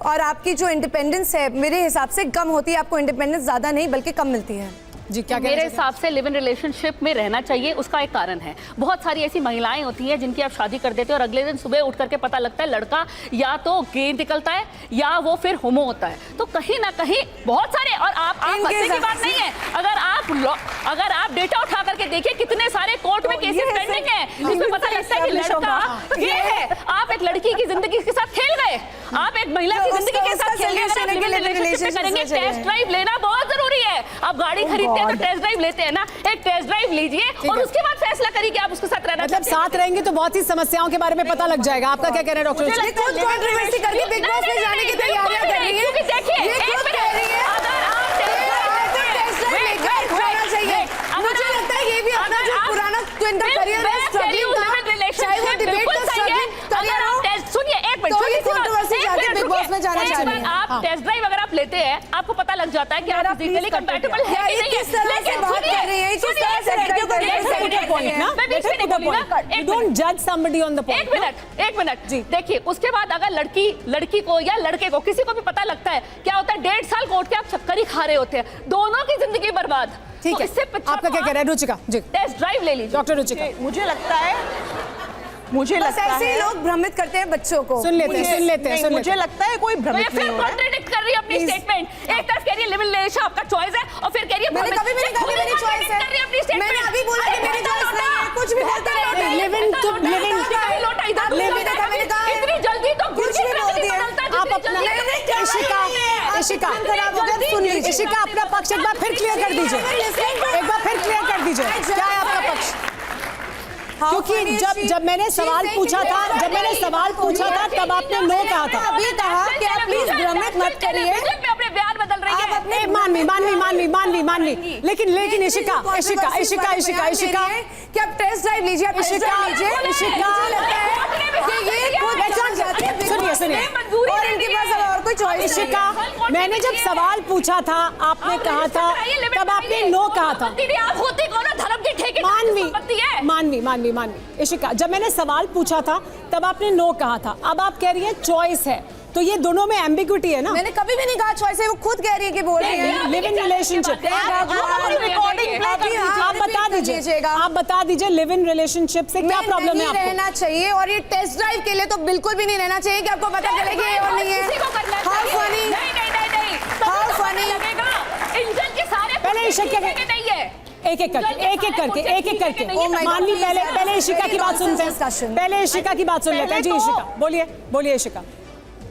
Speaker 4: और आपकी जो इंडिपेंडेंस है मेरे हिसाब से कम होती है। आपको इंडिपेंडेंस ज़्यादा नहीं बल्कि कम मिलती है।
Speaker 1: जी, क्या
Speaker 3: मेरे हिसाब से लिव इन रिलेशनशिप में रहना चाहिए। उसका एक कारण है, बहुत सारी ऐसी महिलाएं होती हैं जिनकी आप शादी कर देते हो और अगले दिन सुबह उठ करके पता लगता है लड़का या तो गे निकलता है या वो फिर होमो होता है। तो कहीं ना कहीं बहुत सारे, और आप हंसने की बात नहीं है, अगर आप डेटा उठा करके देखिए कितने सारे कोर्ट में केसेस पेंडिंग है जिसमें पता लगता है कि लड़का ये है। आप एक लड़की की जिंदगी के साथ खेल गए, आप एक महिला की जिंदगी के साथ खेल गए। टेस्ट ड्राइव लेना बहुत जरूरी है। आप गाड़ी खरीदते हैं तो टेस्ट ड्राइव लेते हैं ना, एक टेस्ट ड्राइव लीजिए और उसके बाद फैसला करिए कि आप उसके साथ रहना
Speaker 1: मतलब साथ रहेंगे तो बहुत सी समस्याओं के बारे में पता लग जाएगा। आपका क्या कहना है डॉक्टर?
Speaker 4: कंट्रोवर्सी करके बिग बॉस में जाने की तैयारियां कर रही है।
Speaker 3: देखिए,
Speaker 4: मुझे लगता है ये भी अपना जो पुराना तो इनका करियर है, स्ट्रगलिंग था, चाहे वो डिबेट का स्ट्रगलिंग करियर हो,
Speaker 3: सुनिए एक मिनट,
Speaker 4: तो ये कंट्रोवर्सी जाके बिग बॉस में जाना चाहिए।
Speaker 3: आप टेस्ट ड्राइव अगर आप लेते हैं आपको पता लग जाता है कि आप फिजिकली कंपैटिबल है कि नहीं है।
Speaker 4: किस तरह से बात कर रही है, किस तरह से लड़कियों को
Speaker 3: मैं बीच में नहीं बोली ना,
Speaker 1: You don't judge somebody on the point.
Speaker 3: एक मिनट जी, देखिए उसके बाद अगर लड़की को या लड़के को किसी को भी पता लगता है, क्या होता है 1.5 साल कोर्ट के आप चक्कर ही खा रहे होते हैं, दोनों की जिंदगी बर्बाद।
Speaker 1: ठीक है, आपका क्या कह रहा है रुचिका जी?
Speaker 3: टेस्ट ड्राइव ले लीजिए
Speaker 1: डॉक्टर रुचिका।
Speaker 5: मुझे लगता
Speaker 4: ऐसे ही लोग भ्रमित करते हैं बच्चों को।
Speaker 1: सुन लेते हैं।
Speaker 5: मुझे लगता है कोई भ्रमित नहीं हो रहा है।
Speaker 3: कॉन्ट्रडिक्ट कर रही है अपनी स्टेटमेंट। एक तरफ कह रही है लिव इन रिलेशन आपका चॉइस है और फिर कह रही है
Speaker 4: मैंने कभी भी नहीं कहा मेरी चॉइस है। मैंने अभी बोला कि मेरी चॉइस नहीं है, कुछ भी बोलते रहते हैं।
Speaker 1: लिव इन तो लिव इन
Speaker 3: इतनी जल्दी तो
Speaker 4: कुछ भी बोल दिया।
Speaker 1: आप अपना इशिका अपना पक्ष एक बार फिर क्लियर कर दीजिए, क्या है आपका पक्ष? क्योंकि जब मैंने सवाल पूछा था तब आपने नो कहा था।
Speaker 4: अभी कहा कि आप प्लीज भ्रमित मत करिए।
Speaker 3: अपने बयान बदल रही है।
Speaker 1: अपने मानवी लेकिन इशिका
Speaker 4: कि आप टेस्ट ड्राइव लीजिए, आप टेस्ट ड्राइव लीजिए। मुझे लगता है कि ये खुद जान जाते हैं।
Speaker 1: सुनिए
Speaker 4: और इनके पास अब और कोई चॉइस नहीं
Speaker 1: इशिका, मैंने जब सवाल पूछा था आपने कहा था, तब आपने नो कहा था।
Speaker 3: आप होती कौन है? धर्म की ठेके
Speaker 1: मानवी इशिका, जब मैंने सवाल पूछा था तब आपने नो कहा था, अब आप कह रही है चॉइस है, तो ये दोनों में एम्बिग्विटी है ना?
Speaker 4: मैंने कभी भी नहीं कहा चॉइस है, वो खुद कह रही है कि बोल रही है
Speaker 1: लिव इन रिलेशनशिप। आप बता दीजिए लिव इन रिलेशनशिप से क्या प्रॉब्लम है आपको?
Speaker 4: रहना चाहिए, और ये टेस्ट ड्राइव के लिए तो बिल्कुल भी नहीं रहना चाहिए कि आपको पता चले कि ये और नहीं है। How funny, how funny.
Speaker 3: Engine के सारे
Speaker 1: पहले इशिका
Speaker 3: नहीं है,
Speaker 1: एक एक करके मानवी पहले इशिका की बात सुनते हैं, पहले इशिका की बात सुन लेते हैं। जी इशिका बोलिए इशिका।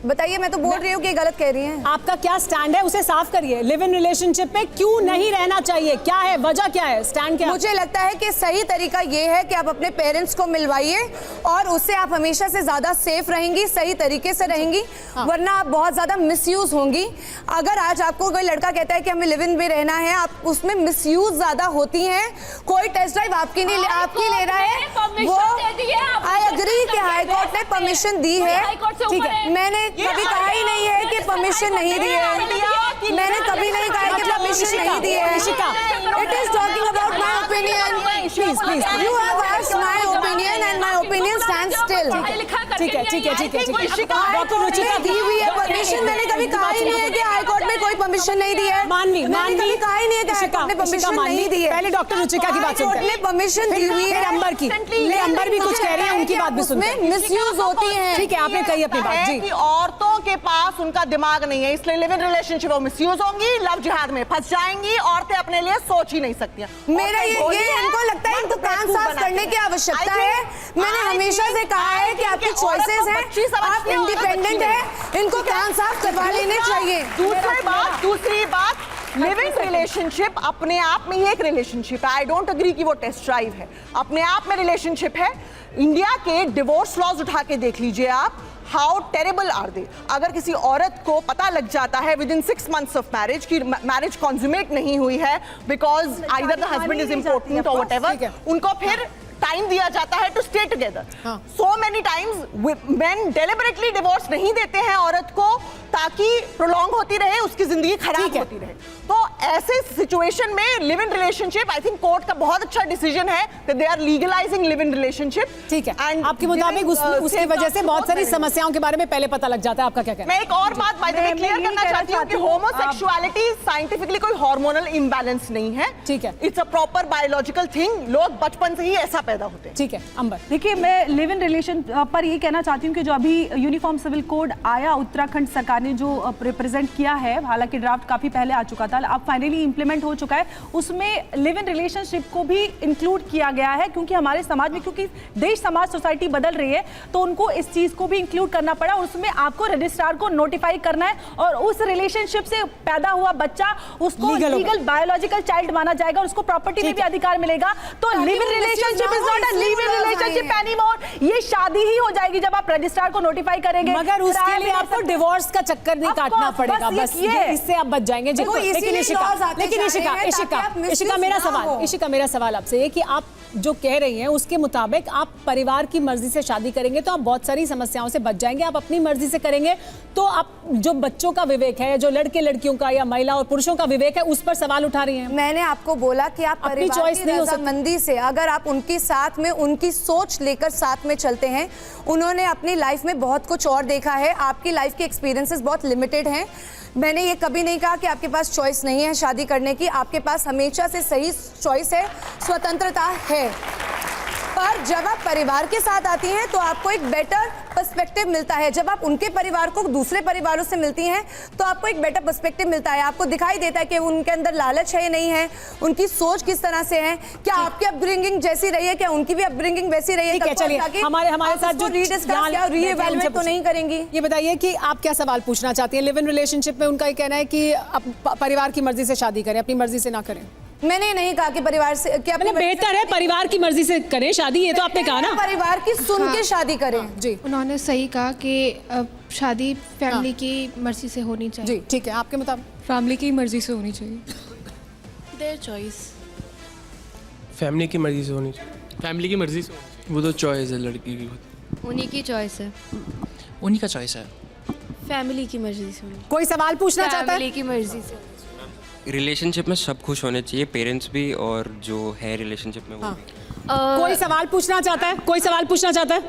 Speaker 4: बताइए, मैं तो बोल रही हूँ कि गलत कह रही हैं।
Speaker 1: आपका क्या स्टैंड है उसे साफ करिए। लिव इन रिलेशनशिप में क्यों नहीं रहना चाहिए, क्या है वजह, क्या है स्टैंड, क्या?
Speaker 4: मुझे लगता है कि सही तरीका ये है कि आप अपने पेरेंट्स को मिलवाइए और उससे आप हमेशा से ज्यादा सेफ रहेंगी, सही तरीके से रहेंगी, वरना आप बहुत ज्यादा मिसयूज होंगी। अगर आज आपको कोई लड़का कहता है कि हमें लिव इन में रहना है, आप उसमें मिसयूज ज्यादा होती हैं। कोई टेस्ट ड्राइव आपकी नहीं आपकी ले रहा है वो, आई एग्री कि हाई कोर्ट ने परमिशन दी है, ठीक है, मैंने कभी कहा ही नहीं है कि परमिशन नहीं दी है, मैंने कभी नहीं कहा कि परमिशन नहीं दी है। It is talking about my opinion, please you have asked my opinion and my opinion stands still.
Speaker 1: ठीक है, ठीक है, ठीक है, ठीक है। डॉक्टर रुचिका
Speaker 4: दी हुई है परमिशन, मैंने कभी कहा ही नहीं है कि हाई कोर्ट में कोई परमिशन नहीं दी है।
Speaker 1: मानवी,
Speaker 4: मैंने कभी कहा ही नहीं है कि हाई कोर्ट ने परमिशन नहीं दी है।
Speaker 1: पहले डॉक्टर रुचिका की बात सुनते हैं।
Speaker 4: हाई कोर्ट ने परमिशन दी हुई है
Speaker 1: अंबर की, अंबर भी कुछ कह रही है, उनकी बात भी सुनते हैं।
Speaker 4: मिसयूज होती है।
Speaker 1: ठीक है, आपने कही अपनी बात जी।
Speaker 5: कि औरतों के पास उनका दिमाग नहीं है, इसलिए लिव इन रिलेशनशिप में मिसयूज होंगी, लव जिहाद में फंस जाएंगी। औरतें अपने लिए सोच ही नहीं सकती हैं।
Speaker 4: मेरा ये इनको लगता है इनको कान साफ करने की आवश्यकता है। मैंने हमेशा से कहा है कि आपकी चॉइसेस हैं, आप इंडिपेंडेंट हैं, इनको कान साफ करवा लेने चाहिए।
Speaker 5: दूसरी बात लिविंग रिलेशनशिप अपने आप में ही एक रिलेशनशिप है। आई डोंट अग्री कि वो टेस्ट ड्राइव है, अपने आप में रिलेशनशिप है। इंडिया के डिवोर्स लॉज उठा के देख लीजिए आप, हाउ टेरेबल आर दे। अगर किसी औरत को पता लग जाता है within 6 months of marriage की मैरिज कॉन्जुमेट नहीं हुई है because either the husband is important और व्हाटएवर, उनको फिर टाइम दिया जाता है to stay together. So many times men deliberately divorce नहीं देते हैं औरत को ताकि प्रोलॉन्ग होती रहे, उसकी जिंदगी खराब होती रहे। तो ऐसे सिचुएशन में live in relationship, I think court का बहुत अच्छा डिसीजन है कि they are legalising live in relationship.
Speaker 1: ठीक है, आपके मुताबिक उसकी वजह से बहुत सारी समस्याओं के बारे में पहले पता लग जाता है, आपका क्या कहना है?
Speaker 5: मैं एक और बात बाय द वे क्लियर करना चाहती हूँ कि होमोसेक्सुअलिटी साइंटिफिकली कोई हार्मोनल इम्बैलेंस नहीं है।
Speaker 1: ठीक है,
Speaker 5: it's a proper biological thing, लोग बचपन से ही ऐसा पैदा होते हैं।
Speaker 1: ठीक है, अंबर।
Speaker 2: देखिए, मैं लिव इन रिलेशन पर ये कहना चाहती हूँ कि जो अभी यूनिफॉर्म सिविल कोड आया, उत्तराखंड सरकार ने जो रिप्रेजेंट किया है, हालांकि ड्राफ्ट काफी पहले आ चुका था, अब फाइनली इंप्लीमेंट हो चुका है, उसमें लिव इन रिलेशनशिप को भी इंक्लूड किया गया है। क्योंकि हमारे समाज में, क्योंकि देश समाज सोसाइटी बदल रही है, तो उनको इस चीज को भी इंक्लूड करना पड़ा। और उसमें आपको रजिस्ट्रार को नोटिफाई करना है और उस रिलेशनशिप से पैदा हुआ बच्चा उसको लीगल बायोलॉजिकल चाइल्ड माना जाएगा और उसको प्रॉपर्टी में भी अधिकार मिलेगा। तो live in relationship is not a live in relationship anymore, ये शादी ही हो जाएगी जब आप रजिस्ट्रार को नोटिफाई करेंगे।
Speaker 1: मगर उसके लिए आपको डिवोर्स का चक्कर नहीं काटना पड़ेगा, बस इससे आप बच जाएंगे। लेकिन इशिका, मेरा सवाल आपसे है कि आप जो कह रही हैं उसके मुताबिक आप परिवार की मर्जी से शादी करेंगे तो आप बहुत सारी समस्याओं से बच जाएंगे। आप अपनी मर्जी से करेंगे तो आप जो बच्चों का विवेक है, जो लड़के लड़कियों का या महिला और पुरुषों का विवेक है, उस पर सवाल उठा रही हैं।
Speaker 4: मैंने आपको बोला कि आप
Speaker 1: अपनी चॉइस नहीं हो सकती
Speaker 4: से, अगर आप उनके साथ में उनकी सोच लेकर साथ में चलते हैं, उन्होंने अपनी लाइफ में बहुत कुछ और देखा है, आपकी लाइफ के एक्सपीरियंसेस बहुत लिमिटेड हैं। मैंने ये कभी नहीं कहा कि आपके पास चॉइस नहीं है शादी करने की, आपके पास हमेशा से सही चॉइस है, स्वतंत्रता है। पर जब आप परिवार के साथ आती हैं तो आपको एक बेटर पर्सपेक्टिव मिलता है। जब आप उनके परिवार को दूसरे परिवारों से मिलती हैं तो आपको एक बेटर पर्सपेक्टिव मिलता है। आपको दिखाई देता है कि उनके अंदर लालच है या नहीं है, उनकी सोच किस तरह से है, क्या आपकी अपब्रिंगिंग जैसी रही है, क्या उनकी भी अपब्रिंगिंग वैसी रही है।
Speaker 1: ठीक है, चलिए हमारे साथ जो
Speaker 4: रीइवैल्यूएट तो नहीं करेंगी।
Speaker 1: ये बताइए कि आप क्या सवाल पूछना चाहती हैं? लिव इन रिलेशनशिप में उनका ये कहना है कि परिवार की मर्जी से शादी करें, अपनी मर्जी से ना करें।
Speaker 4: मैंने नहीं कहा कि परिवार से क्या
Speaker 1: बेहतर है परिवार की मर्जी से करें शादी, ये तो आपने कहा ना,
Speaker 4: परिवार की सुन के शादी करें।
Speaker 1: जी,
Speaker 6: उन्होंने सही कहा कि शादी फैमिली की मर्जी से होनी चाहिए।
Speaker 1: जी, ठीक है, आपके मुताबिक?
Speaker 6: फैमिली की मर्जी से होनी चाहिए। Their choice.
Speaker 8: फैमिली की मर्जी से होनी चाहिए।
Speaker 9: फैमिली की मर्जी से,
Speaker 8: वो तो चॉइस है लड़की की,
Speaker 6: उन्हीं की चॉइस है,
Speaker 7: उन्हीं का चॉइस है।
Speaker 6: फैमिली की मर्जी से होनी।
Speaker 1: कोई सवाल पूछना चाहता है?
Speaker 6: फैमिली की मर्जी से।
Speaker 10: रिलेशनशिप में सब खुश होने चाहिए, पेरेंट्स भी और जो है रिलेशनशिप में वो भी।
Speaker 1: कोई सवाल पूछना चाहता है? कोई सवाल पूछना चाहता है?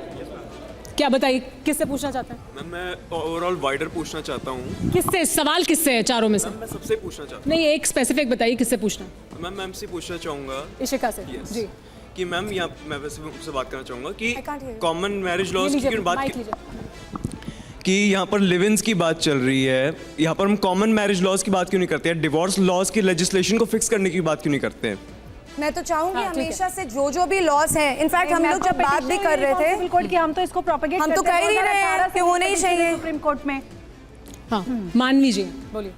Speaker 1: क्या बताइए, किससे पूछना चाहता है?
Speaker 9: मैम मैं ओवरऑल वाइडर पूछना चाहता हूँ।
Speaker 1: किससे? सवाल किससे है चारों में से?
Speaker 9: मैं सबसे पूछना चाहता
Speaker 1: नहीं, एक स्पेसिफिक बताइए किससे पूछना।
Speaker 9: हूँ। मैम से पूछना चाहूँगा
Speaker 1: इशिका से। जी,
Speaker 9: कि मैम यहाँ मैं वैसे उनसे बात करना चाहूँगा कि कॉमन मैरिज लॉज की बात कि यहाँ पर लिव इन्स की बात चल रही है, यहाँ पर हम कॉमन मैरिज लॉज की बात क्यों नहीं करते हैं? डिवोर्स लॉज की लेजिस्लेशन को फिक्स करने की बात क्यों नहीं करते हैं?
Speaker 4: मैं तो चाहूंगी
Speaker 1: हाँ, ठीक है।
Speaker 4: हमेशा से जो भी लॉस है, इनफैक्ट हम लोग जब बात भी कर रहे थे,
Speaker 2: कोर्ट की हम तो इसको प्रोपेगेट
Speaker 4: हम तो कह ही रहे हैं कि होने ही चाहिए
Speaker 2: सुप्रीम कोर्ट में।
Speaker 1: हाँ मानवी जी बोलिए।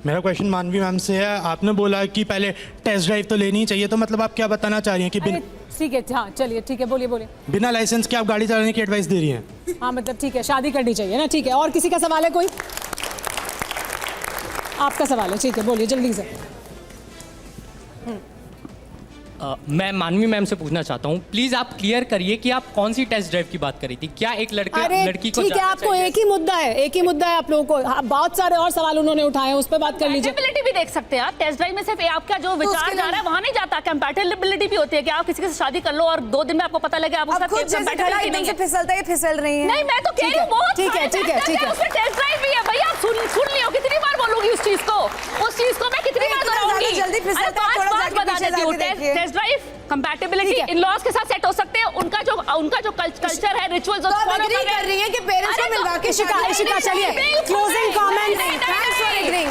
Speaker 11: मेरा क्वेश्चन मानवी मैम से है। आपने बोला कि पहले टेस्ट ड्राइव तो लेनी ही चाहिए, तो मतलब आप क्या बताना चाह रही हैं कि
Speaker 1: अरे, ठीक है, हाँ चलिए ठीक है, बोलिए बोलिए।
Speaker 11: बिना लाइसेंस के आप गाड़ी चलाने की एडवाइस दे रही हैं?
Speaker 1: हाँ मतलब ठीक है, शादी करनी चाहिए ना, ठीक है। और किसी का सवाल है कोई? आपका सवाल है, ठीक है, बोलिए जल्दी से।
Speaker 12: मैं मानवी मैम से पूछना चाहता हूँ, प्लीज आप क्लियर करिए कि आप कौन सी टेस्ट ड्राइव की बात करी थी। क्या एक लड़की को
Speaker 1: ठीक है, आपको एक ही मुद्दा है, एक ही मुद्दा है आप लोगों को। हाँ, बहुत सारे और सवाल उन्होंने उठाए हैं, उस पर बात कर लीजिए।
Speaker 3: कंपैटिबिलिटी भी देख सकते हैं आप टेस्ट ड्राइव में, सिर्फ आपका जो विचार जा रहा है वहां नहीं जाता। कंपैटिबिलिटी भी होती है कि आप किसी से शादी कर लो और 2 दिन में आपको पता लगे आप उसका कंपैटिबिलिटी नहीं है।
Speaker 4: फिसलता ही फिसल रही है।
Speaker 3: नहीं मैं तो कह रही हूँ बहुत
Speaker 1: ठीक है, ठीक है, ठीक है।
Speaker 3: उसमें टेस्ट ड्राइव भी है भैया, आप सुन लियो, कितनी बार बोलूंगी उस चीज को मैं कितनी बार दोहराऊंगी।
Speaker 4: जल्दी फिसलता है, थोड़ा
Speaker 3: बात बता देती हूँ। Test drive compatibility in laws के साथ सेट हो सकते हैं। उनका जो कल्चर है, रिचुअल्स,
Speaker 4: तो आप एग्री कर रही हैं कि पेरेंट्स को मिलवा के
Speaker 1: इशिका चलिए क्लोजिंग कमेंट।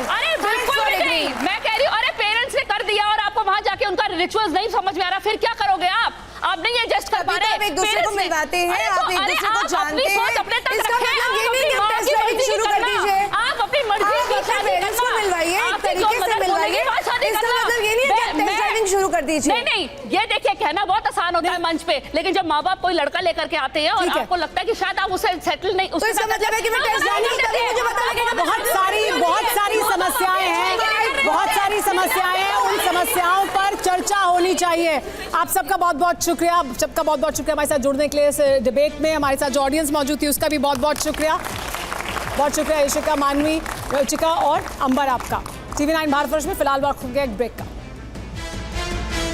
Speaker 3: अरे बिल्कुल नहीं, मैं कह रही हूँ अरे पेरेंट्स ने कर दिया और आपको वहां जाके उनका रिचुअल्स नहीं समझ में आ रहा, फिर क्या करोगे आप नहीं एडजस्ट कर पा रहे।
Speaker 4: आप एक दूसरे को मिलवाते हैं, आप एक दूसरे को जानते हैं,
Speaker 3: अपने तक
Speaker 4: इसका
Speaker 3: रखें,
Speaker 4: मतलब ये
Speaker 3: आप
Speaker 4: नहीं कि
Speaker 3: अपनी
Speaker 4: टेस्ट ड्राइविंग
Speaker 3: मर्जी
Speaker 4: शुरू कर
Speaker 3: करना।
Speaker 4: दीजिए।
Speaker 3: आप अपनी मर्जी
Speaker 4: आप
Speaker 3: की
Speaker 4: अपने
Speaker 3: शादी
Speaker 4: पेरेंट्स को
Speaker 3: करना।
Speaker 4: मिलवाइए, एक
Speaker 3: आपकी
Speaker 4: तरीके
Speaker 3: जो
Speaker 4: से
Speaker 3: मदद
Speaker 4: मिलवाइए।
Speaker 3: होगी, वहाँ शादी
Speaker 4: इसका
Speaker 3: करना।
Speaker 4: मतलब ये नहीं है कि आप टेस्ट ड्राइविंग शुरू कर दीजिए।
Speaker 3: नहीं, ये देखिए कहना बहुत आसान होता है मंच पे, लेकिन जब माँ बाप कोई लड़का लेकर के आते हैं और आपको लगता है कि शायद आप उसे सेटल नहीं,
Speaker 4: तो इसका मतलब है कि मैं टेस्ट ड्राइविंग करूँ, मुझे पता लगेगा।
Speaker 1: बहुत सारी समस्याएं हैं, बहुत सारी समस्याएं हैं, उन समस्याओं पर चर्चा होनी चाहिए। आप सबका बहुत बहुत शुक्रिया, हमारे साथ जुड़ने के लिए इस डिबेट में। हमारे साथ जो ऑडियंस मौजूद थी उसका भी बहुत बहुत शुक्रिया। इशिका, मानवी, रुचिका और अंबर आपका। TV9 भारत वर्ष में फिलहाल वक्त हो गया एक ब्रेक का।